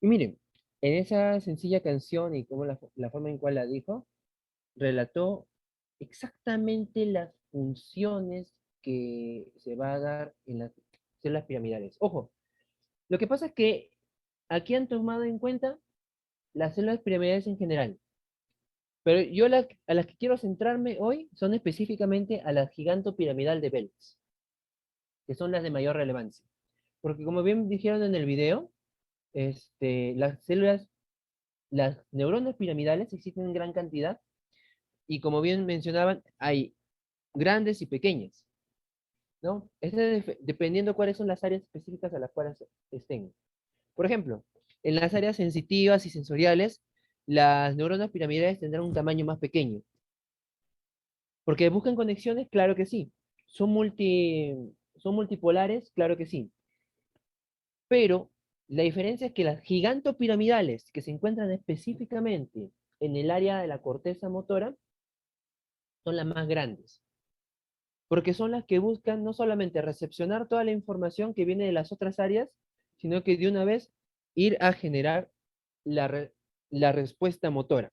Y miren, en esa sencilla canción y como la forma en cual la dijo, relató exactamente las funciones que se va a dar en las células piramidales. Ojo, lo que pasa es que aquí han tomado en cuenta las células piramidales en general. Pero yo a las que quiero centrarme hoy son específicamente a la gigantopiramidal de Belz, que son las de mayor relevancia. Porque como bien dijeron en el video, las neuronas piramidales existen en gran cantidad, y como bien mencionaban, hay grandes y pequeñas, ¿no? Dependiendo cuáles son las áreas específicas a las cuales estén. Por ejemplo, en las áreas sensitivas y sensoriales, las neuronas piramidales tendrán un tamaño más pequeño. ¿Porque buscan conexiones? Claro que sí. ¿Son multipolares? Claro que sí. Pero la diferencia es que las gigantopiramidales, que se encuentran específicamente en el área de la corteza motora, son las más grandes. porque son las que buscan no solamente recepcionar toda la información que viene de las otras áreas, sino que de una vez ir a generar la respuesta motora,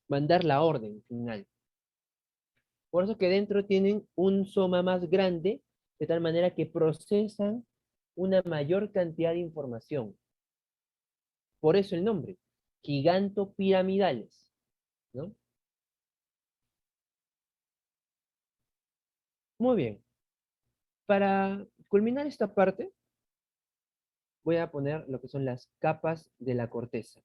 mandar la orden final. Por eso que dentro tienen un soma más grande, de tal manera que procesan una mayor cantidad de información. Por eso el nombre, gigantopiramidales, ¿no? Muy bien. Para culminar esta parte, voy a poner lo que son las capas de la corteza.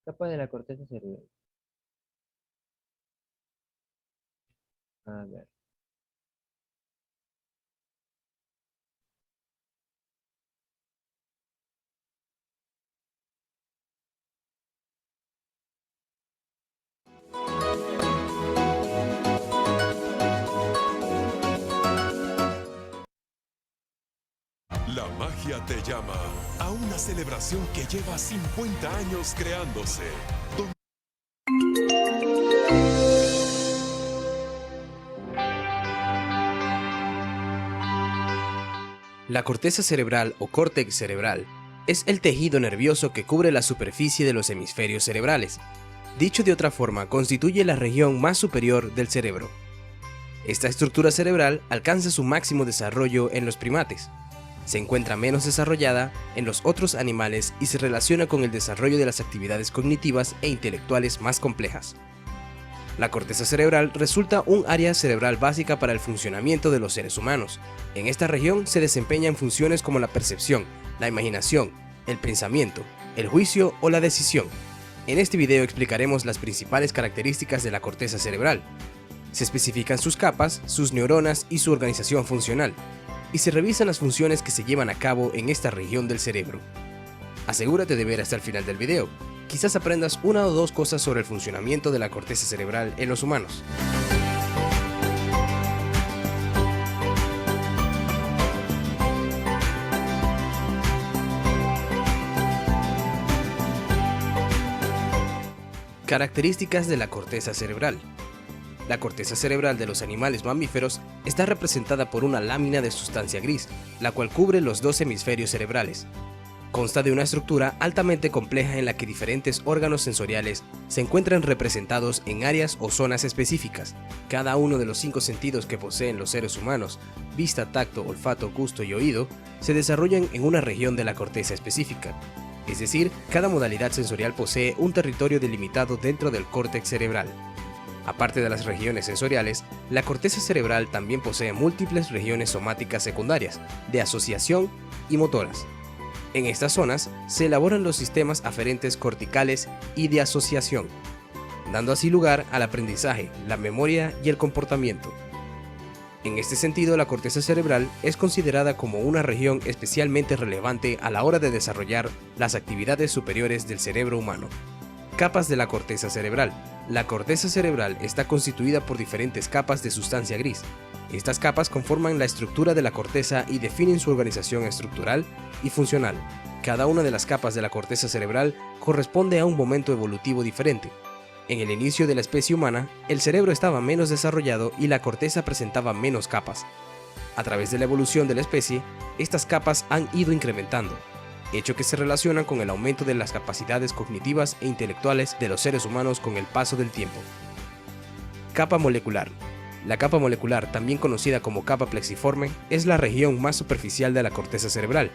Capa de la corteza cerebral. A ver. La magia te llama a una celebración que lleva 50 años creándose. La corteza cerebral o córtex cerebral es el tejido nervioso que cubre la superficie de los hemisferios cerebrales. Dicho de otra forma, constituye la región más superior del cerebro. Esta estructura cerebral alcanza su máximo desarrollo en los primates. Se encuentra menos desarrollada en los otros animales y se relaciona con el desarrollo de las actividades cognitivas e intelectuales más complejas. La corteza cerebral resulta un área cerebral básica para el funcionamiento de los seres humanos. En esta región se desempeñan funciones como la percepción, la imaginación, el pensamiento, el juicio o la decisión. En este video explicaremos las principales características de la corteza cerebral. Se especifican sus capas, sus neuronas y su organización funcional, y se revisan las funciones que se llevan a cabo en esta región del cerebro. Asegúrate de ver hasta el final del video. Quizás aprendas una o dos cosas sobre el funcionamiento de la corteza cerebral en los humanos. Características de la corteza cerebral. La corteza cerebral de los animales mamíferos está representada por una lámina de sustancia gris, la cual cubre los dos hemisferios cerebrales. Consta de una estructura altamente compleja en la que diferentes órganos sensoriales se encuentran representados en áreas o zonas específicas. Cada uno de los 5 sentidos que poseen los seres humanos, vista, tacto, olfato, gusto y oído, se desarrollan en una región de la corteza específica. Es decir, cada modalidad sensorial posee un territorio delimitado dentro del córtex cerebral. Aparte de las regiones sensoriales, la corteza cerebral también posee múltiples regiones somáticas secundarias, de asociación y motoras. En estas zonas se elaboran los sistemas aferentes corticales y de asociación, dando así lugar al aprendizaje, la memoria y el comportamiento. En este sentido, la corteza cerebral es considerada como una región especialmente relevante a la hora de desarrollar las actividades superiores del cerebro humano. Capas de la corteza cerebral. La corteza cerebral está constituida por diferentes capas de sustancia gris. Estas capas conforman la estructura de la corteza y definen su organización estructural y funcional. Cada una de las capas de la corteza cerebral corresponde a un momento evolutivo diferente. En el inicio de la especie humana, el cerebro estaba menos desarrollado y la corteza presentaba menos capas. A través de la evolución de la especie, estas capas han ido incrementando, hecho que se relaciona con el aumento de las capacidades cognitivas e intelectuales de los seres humanos con el paso del tiempo. Capa molecular. La capa molecular, también conocida como capa plexiforme, es la región más superficial de la corteza cerebral,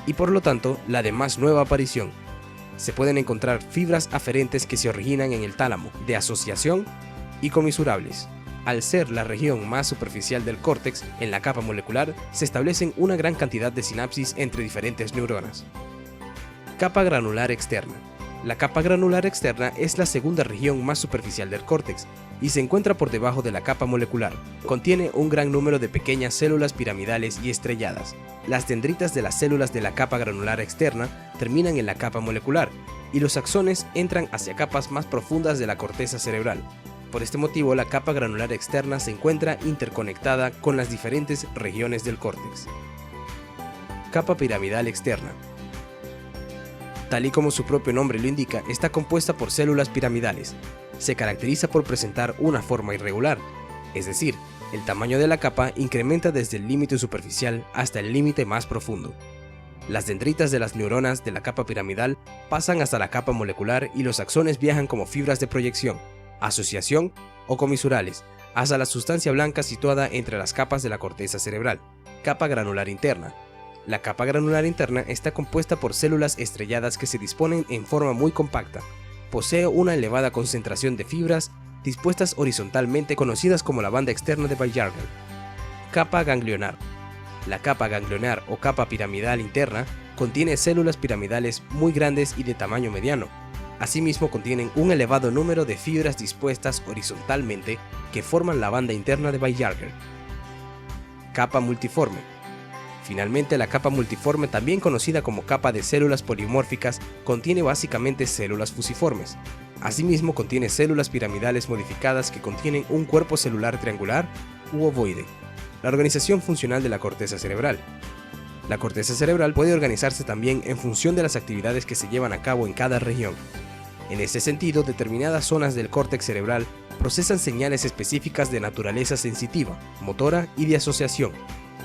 y por lo tanto la de más nueva aparición. Se pueden encontrar fibras aferentes que se originan en el tálamo, de asociación y comisurables. Al ser la región más superficial del córtex, en la capa molecular se establecen una gran cantidad de sinapsis entre diferentes neuronas. Capa granular externa. La capa granular externa es la segunda región más superficial del córtex y se encuentra por debajo de la capa molecular. Contiene un gran número de pequeñas células piramidales y estrelladas. Las dendritas de las células de la capa granular externa terminan en la capa molecular y los axones entran hacia capas más profundas de la corteza cerebral. Por este motivo, la capa granular externa se encuentra interconectada con las diferentes regiones del córtex. Capa piramidal externa. Tal y como su propio nombre lo indica, está compuesta por células piramidales. Se caracteriza por presentar una forma irregular, es decir, el tamaño de la capa incrementa desde el límite superficial hasta el límite más profundo. Las dendritas de las neuronas de la capa piramidal pasan hasta la capa molecular y los axones viajan como fibras de proyección, asociación o comisurales, hasta la sustancia blanca situada entre las capas de la corteza cerebral, capa granular interna. La capa granular interna está compuesta por células estrelladas que se disponen en forma muy compacta. Posee una elevada concentración de fibras dispuestas horizontalmente, conocidas como la banda externa de Baillarger. Capa ganglionar. La capa ganglionar o capa piramidal interna contiene células piramidales muy grandes y de tamaño mediano. Asimismo contienen un elevado número de fibras dispuestas horizontalmente que forman la banda interna de Baillarger. Capa multiforme. Finalmente, la capa multiforme, también conocida como capa de células polimórficas, contiene básicamente células fusiformes. Asimismo contiene células piramidales modificadas que contienen un cuerpo celular triangular u ovoide. La organización funcional de la corteza cerebral. La corteza cerebral puede organizarse también en función de las actividades que se llevan a cabo en cada región. En este sentido, determinadas zonas del córtex cerebral procesan señales específicas de naturaleza sensitiva, motora y de asociación.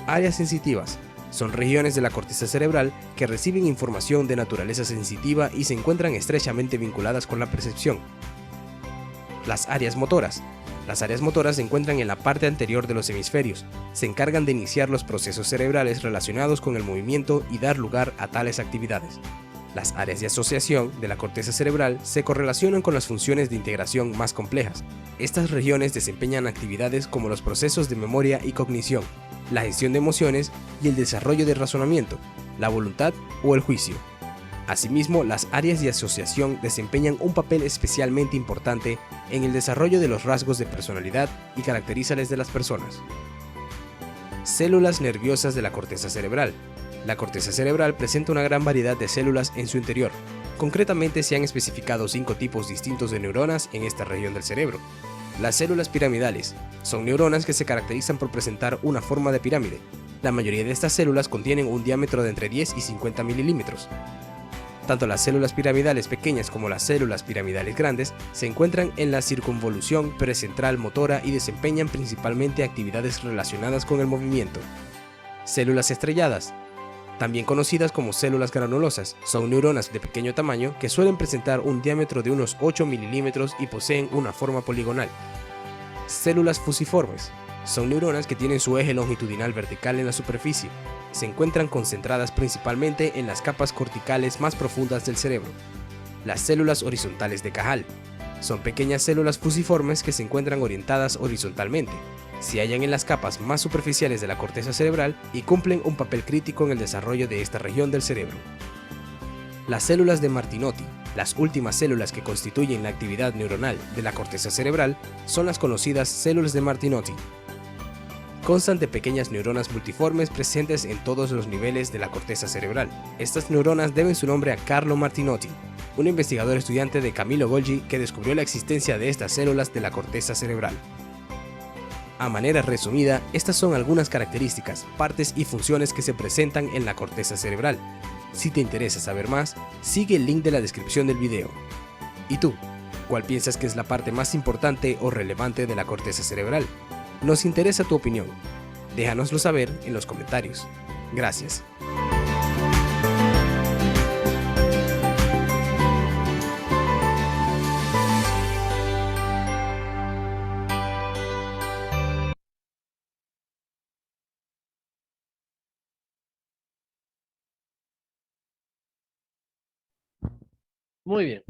Áreas sensitivas son regiones de la corteza cerebral que reciben información de naturaleza sensitiva y se encuentran estrechamente vinculadas con la percepción. Las áreas motoras. Las áreas motoras se encuentran en la parte anterior de los hemisferios. Se encargan de iniciar los procesos cerebrales relacionados con el movimiento y dar lugar a tales actividades. Las áreas de asociación de la corteza cerebral se correlacionan con las funciones de integración más complejas. Estas regiones desempeñan actividades como los procesos de memoria y cognición, la gestión de emociones y el desarrollo de razonamiento, la voluntad o el juicio. Asimismo, las áreas de asociación desempeñan un papel especialmente importante en el desarrollo de los rasgos de personalidad y características de las personas. Células nerviosas de la corteza cerebral. La corteza cerebral presenta una gran variedad de células en su interior. Concretamente, se han especificado 5 tipos distintos de neuronas en esta región del cerebro. Las células piramidales son neuronas que se caracterizan por presentar una forma de pirámide. La mayoría de estas células contienen un diámetro de entre 10 y 50 milímetros. Tanto las células piramidales pequeñas como las células piramidales grandes se encuentran en la circunvolución precentral motora y desempeñan principalmente actividades relacionadas con el movimiento. Células estrelladas, también conocidas como células granulosas, son neuronas de pequeño tamaño que suelen presentar un diámetro de unos 8 milímetros y poseen una forma poligonal. Células fusiformes son neuronas que tienen su eje longitudinal vertical en la superficie. Se encuentran concentradas principalmente en las capas corticales más profundas del cerebro. Las células horizontales de Cajal son pequeñas células fusiformes que se encuentran orientadas horizontalmente. Se hallan en las capas más superficiales de la corteza cerebral y cumplen un papel crítico en el desarrollo de esta región del cerebro. Las células de Martinotti, las últimas células que constituyen la actividad neuronal de la corteza cerebral, son las conocidas células de Martinotti. Constan de pequeñas neuronas multiformes presentes en todos los niveles de la corteza cerebral. Estas neuronas deben su nombre a Carlo Martinotti, un investigador estudiante de Camillo Golgi que descubrió la existencia de estas células de la corteza cerebral. A manera resumida, estas son algunas características, partes y funciones que se presentan en la corteza cerebral. Si te interesa saber más, sigue el link de la descripción del video. ¿Y tú? ¿Cuál piensas que es la parte más importante o relevante de la corteza cerebral? Nos interesa tu opinión. Déjanoslo saber en los comentarios. Gracias. Muy bien.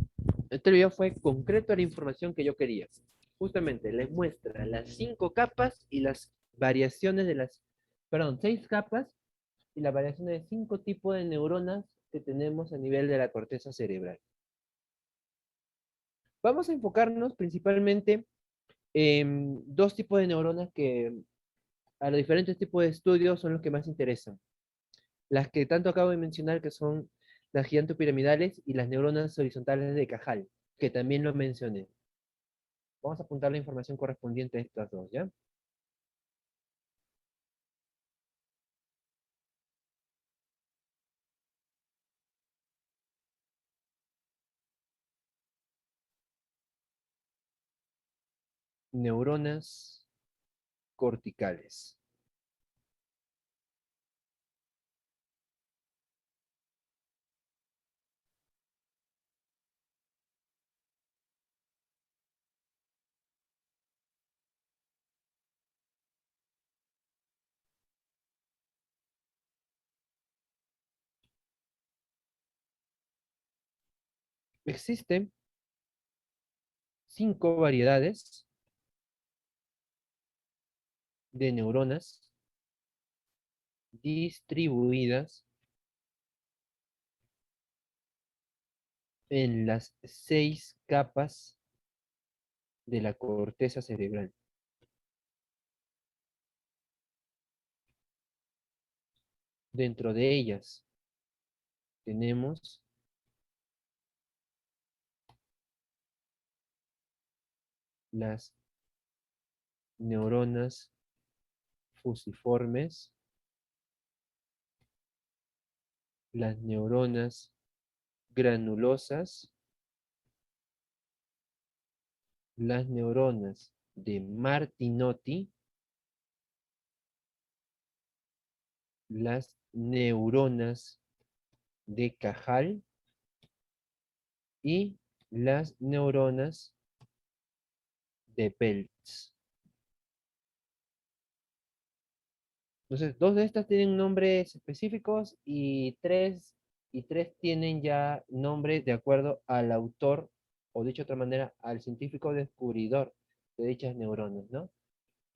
Este video fue concreto a la información que yo quería. Justamente les muestra las 5 capas y las variaciones de las, perdón, 6 capas y la variación de 5 tipos de neuronas que tenemos a nivel de la corteza cerebral. Vamos a enfocarnos principalmente en 2 tipos de neuronas que a los diferentes tipos de estudios son los que más interesan. Las que tanto acabo de mencionar, que son las gigantopiramidales y las neuronas horizontales de Cajal, que también lo mencioné. Vamos a apuntar la información correspondiente a estas dos, ¿ya? neuronas corticales. Existen 5 variedades de neuronas distribuidas en las 6 capas de la corteza cerebral. Dentro de ellas tenemos las neuronas fusiformes, las neuronas granulosas, las neuronas de Martinotti, las neuronas de Cajal y las neuronas de Peltz. Entonces, 2 de estas tienen nombres específicos y tres tienen ya nombres de acuerdo al autor, o dicho de otra manera, al científico descubridor de dichas neuronas, ¿no?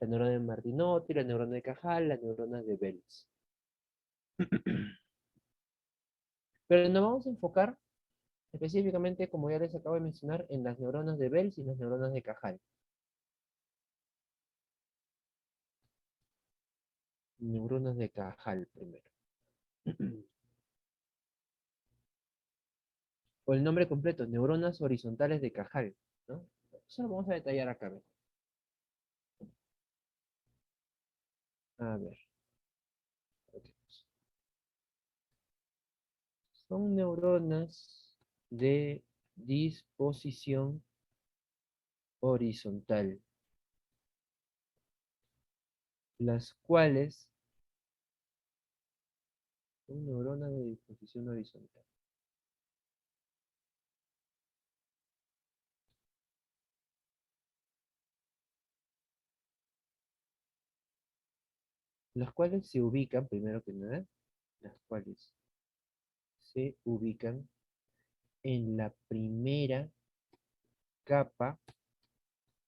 La neurona de Martinotti, la neurona de Cajal, las neuronas de Belz. Pero nos vamos a enfocar específicamente, como ya les acabo de mencionar, en las neuronas de Belz y las neuronas de Cajal. Neuronas de Cajal primero. O el nombre completo, neuronas horizontales de Cajal, ¿no? Eso lo vamos a detallar acá. ¿Ven? A ver. Ok. Son neuronas de disposición horizontal, las cuales son neuronas de disposición horizontal. Las cuales se ubican, primero que nada, las cuales se ubican en la primera capa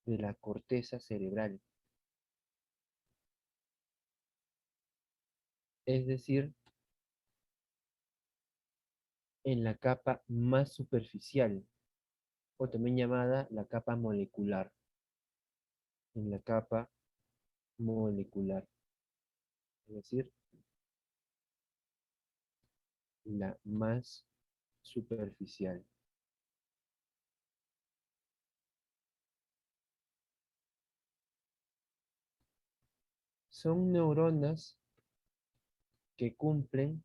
de la corteza cerebral. Es decir, en la capa más superficial, o también llamada la capa molecular. En la capa molecular. Es decir, la más superficial. Son neuronas que cumplen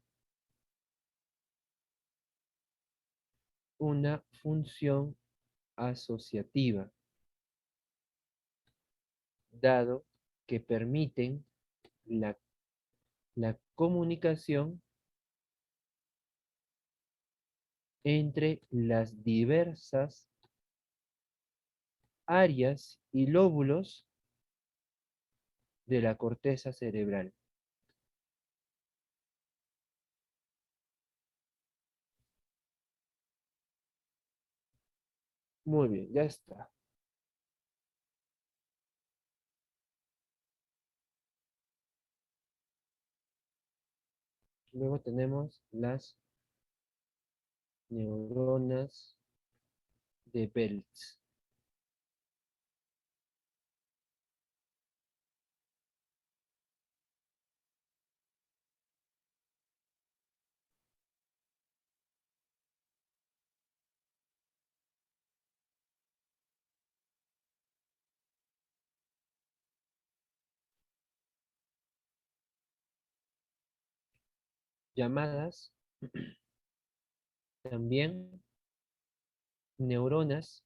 una función asociativa, dado que permiten la, la comunicación entre las diversas áreas y lóbulos de la corteza cerebral. Muy bien, ya está. Luego tenemos las neuronas de Belz. Llamadas también neuronas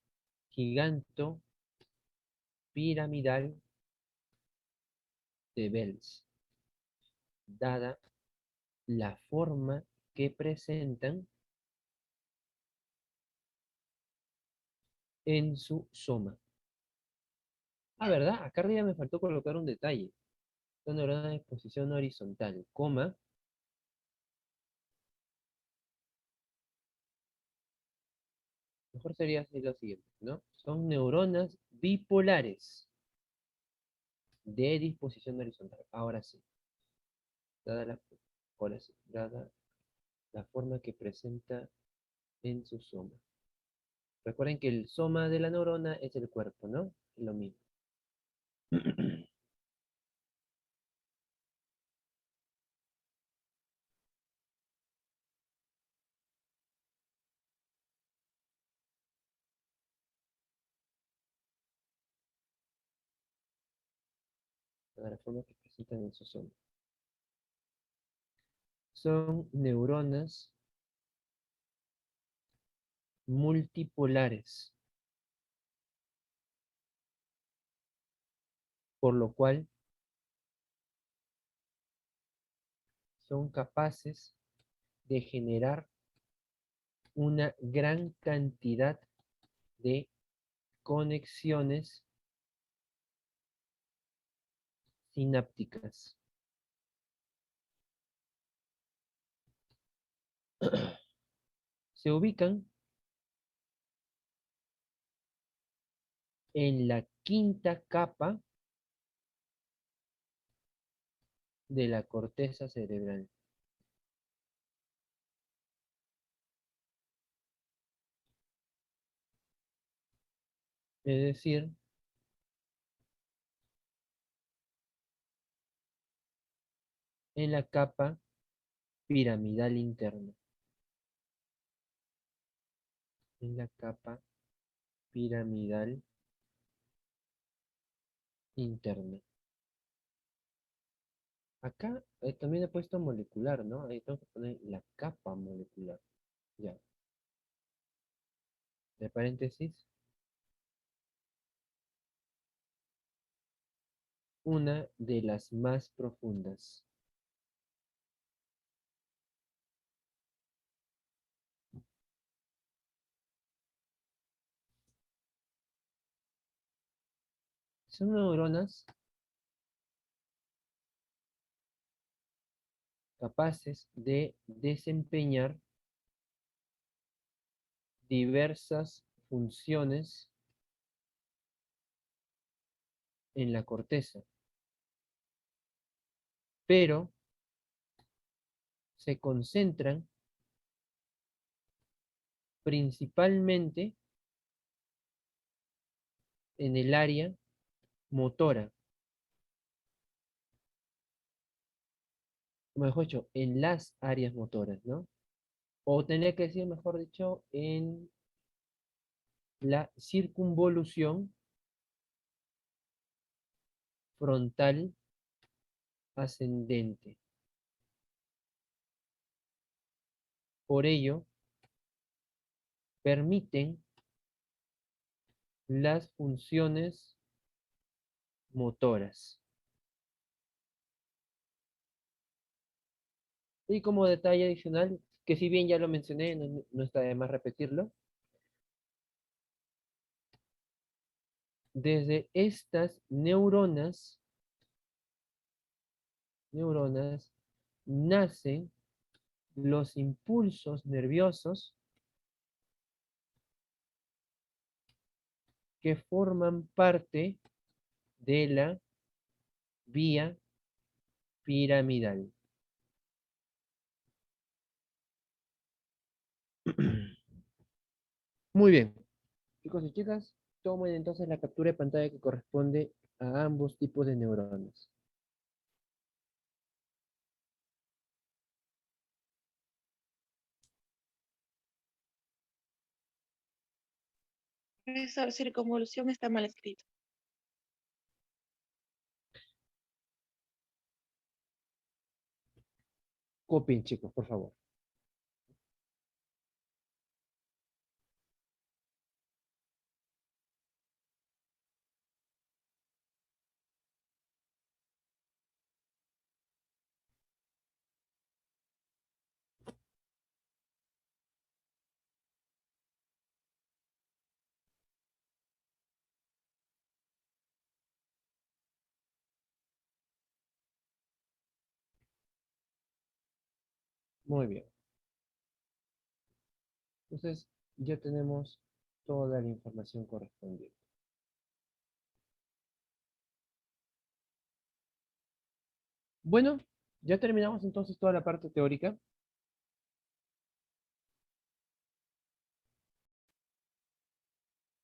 piramidal de Bells, dada la forma que presentan en su soma. Ah, ¿verdad? Acá arriba me faltó colocar un detalle. Son neuronas de posición horizontal, coma. Mejor sería así lo siguiente, ¿no? Son neuronas bipolares de disposición horizontal. Ahora sí. Dada la, ahora sí, dada la forma que presenta en su soma. Recuerden que el soma de la neurona es el cuerpo, ¿no? Lo mismo. Dada la forma que presentan en su soma. Son neuronas multipolares, por lo cual son capaces de generar una gran cantidad de conexiones sinápticas. Se ubican en la quinta capa de la corteza cerebral. Es decir, en la capa piramidal interna. En la capa piramidal interna. Acá también he puesto molecular, ¿no? Ahí tengo que poner la capa molecular. Ya. De paréntesis. Una de las más profundas. Son neuronas capaces de desempeñar diversas funciones en la corteza, pero se concentran principalmente en el área motora, o mejor dicho, en las áreas motoras, ¿no? O tendría que decir, mejor dicho, en la circunvolución frontal ascendente. Por ello, permiten las funciones motoras. Y como detalle adicional, que si bien ya lo mencioné, no está de más repetirlo, desde estas neuronas nacen los impulsos nerviosos que forman parte de la vía piramidal. Muy bien, chicos y chicas, tomen entonces la captura de pantalla que corresponde a ambos tipos de neuronas. Profesor, circunvolución está mal escrito. Copien, chicos, por favor. Muy bien. Entonces, ya tenemos toda la información correspondiente. Bueno, ya terminamos entonces toda la parte teórica.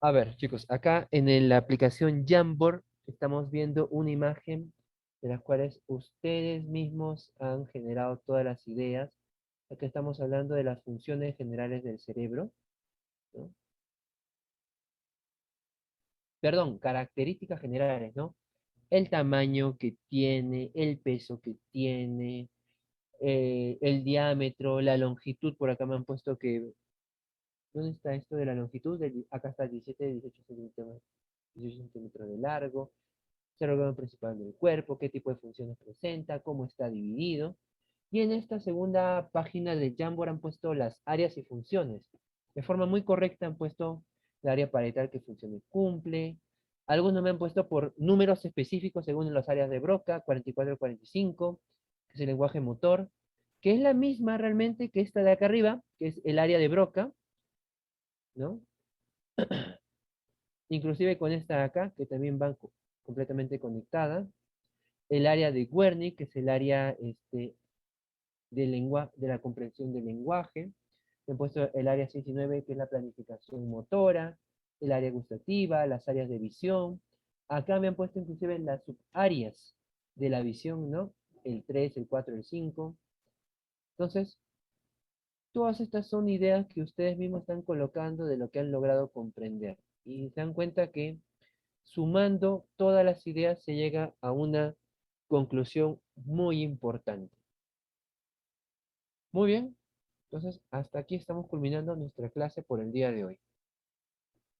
A ver, chicos, acá en la aplicación Jamboard estamos viendo una imagen de las cuales ustedes mismos han generado todas las ideas. Acá estamos hablando de las funciones generales del cerebro, ¿no? Perdón, características generales, ¿no? El tamaño que tiene, el peso que tiene, el diámetro, la longitud. Por acá me han puesto que, ¿dónde está esto de la longitud? Acá está 17, 18 centímetros de largo. Es el órgano principal del cuerpo, qué tipo de funciones presenta, cómo está dividido. Y en esta segunda página de Jamboard han puesto las áreas y funciones. De forma muy correcta han puesto el área parietal qué funciones cumple. Algunos me han puesto por números específicos según las áreas de Broca, 44 y 45, que es el lenguaje motor, que es la misma realmente que esta de acá arriba, que es el área de Broca, ¿no? Inclusive con esta de acá, que también van completamente conectadas. El área de Wernicke, que es el área de la comprensión del lenguaje. He puesto el área 6 y 9, que es la planificación motora, el área gustativa, las áreas de visión. Acá me han puesto inclusive las subáreas de la visión, ¿no? El 3, el 4, el 5. Entonces, todas estas son ideas que ustedes mismos están colocando de lo que han logrado comprender. Y se dan cuenta que sumando todas las ideas se llega a una conclusión muy importante. Muy bien, entonces hasta aquí estamos culminando nuestra clase por el día de hoy.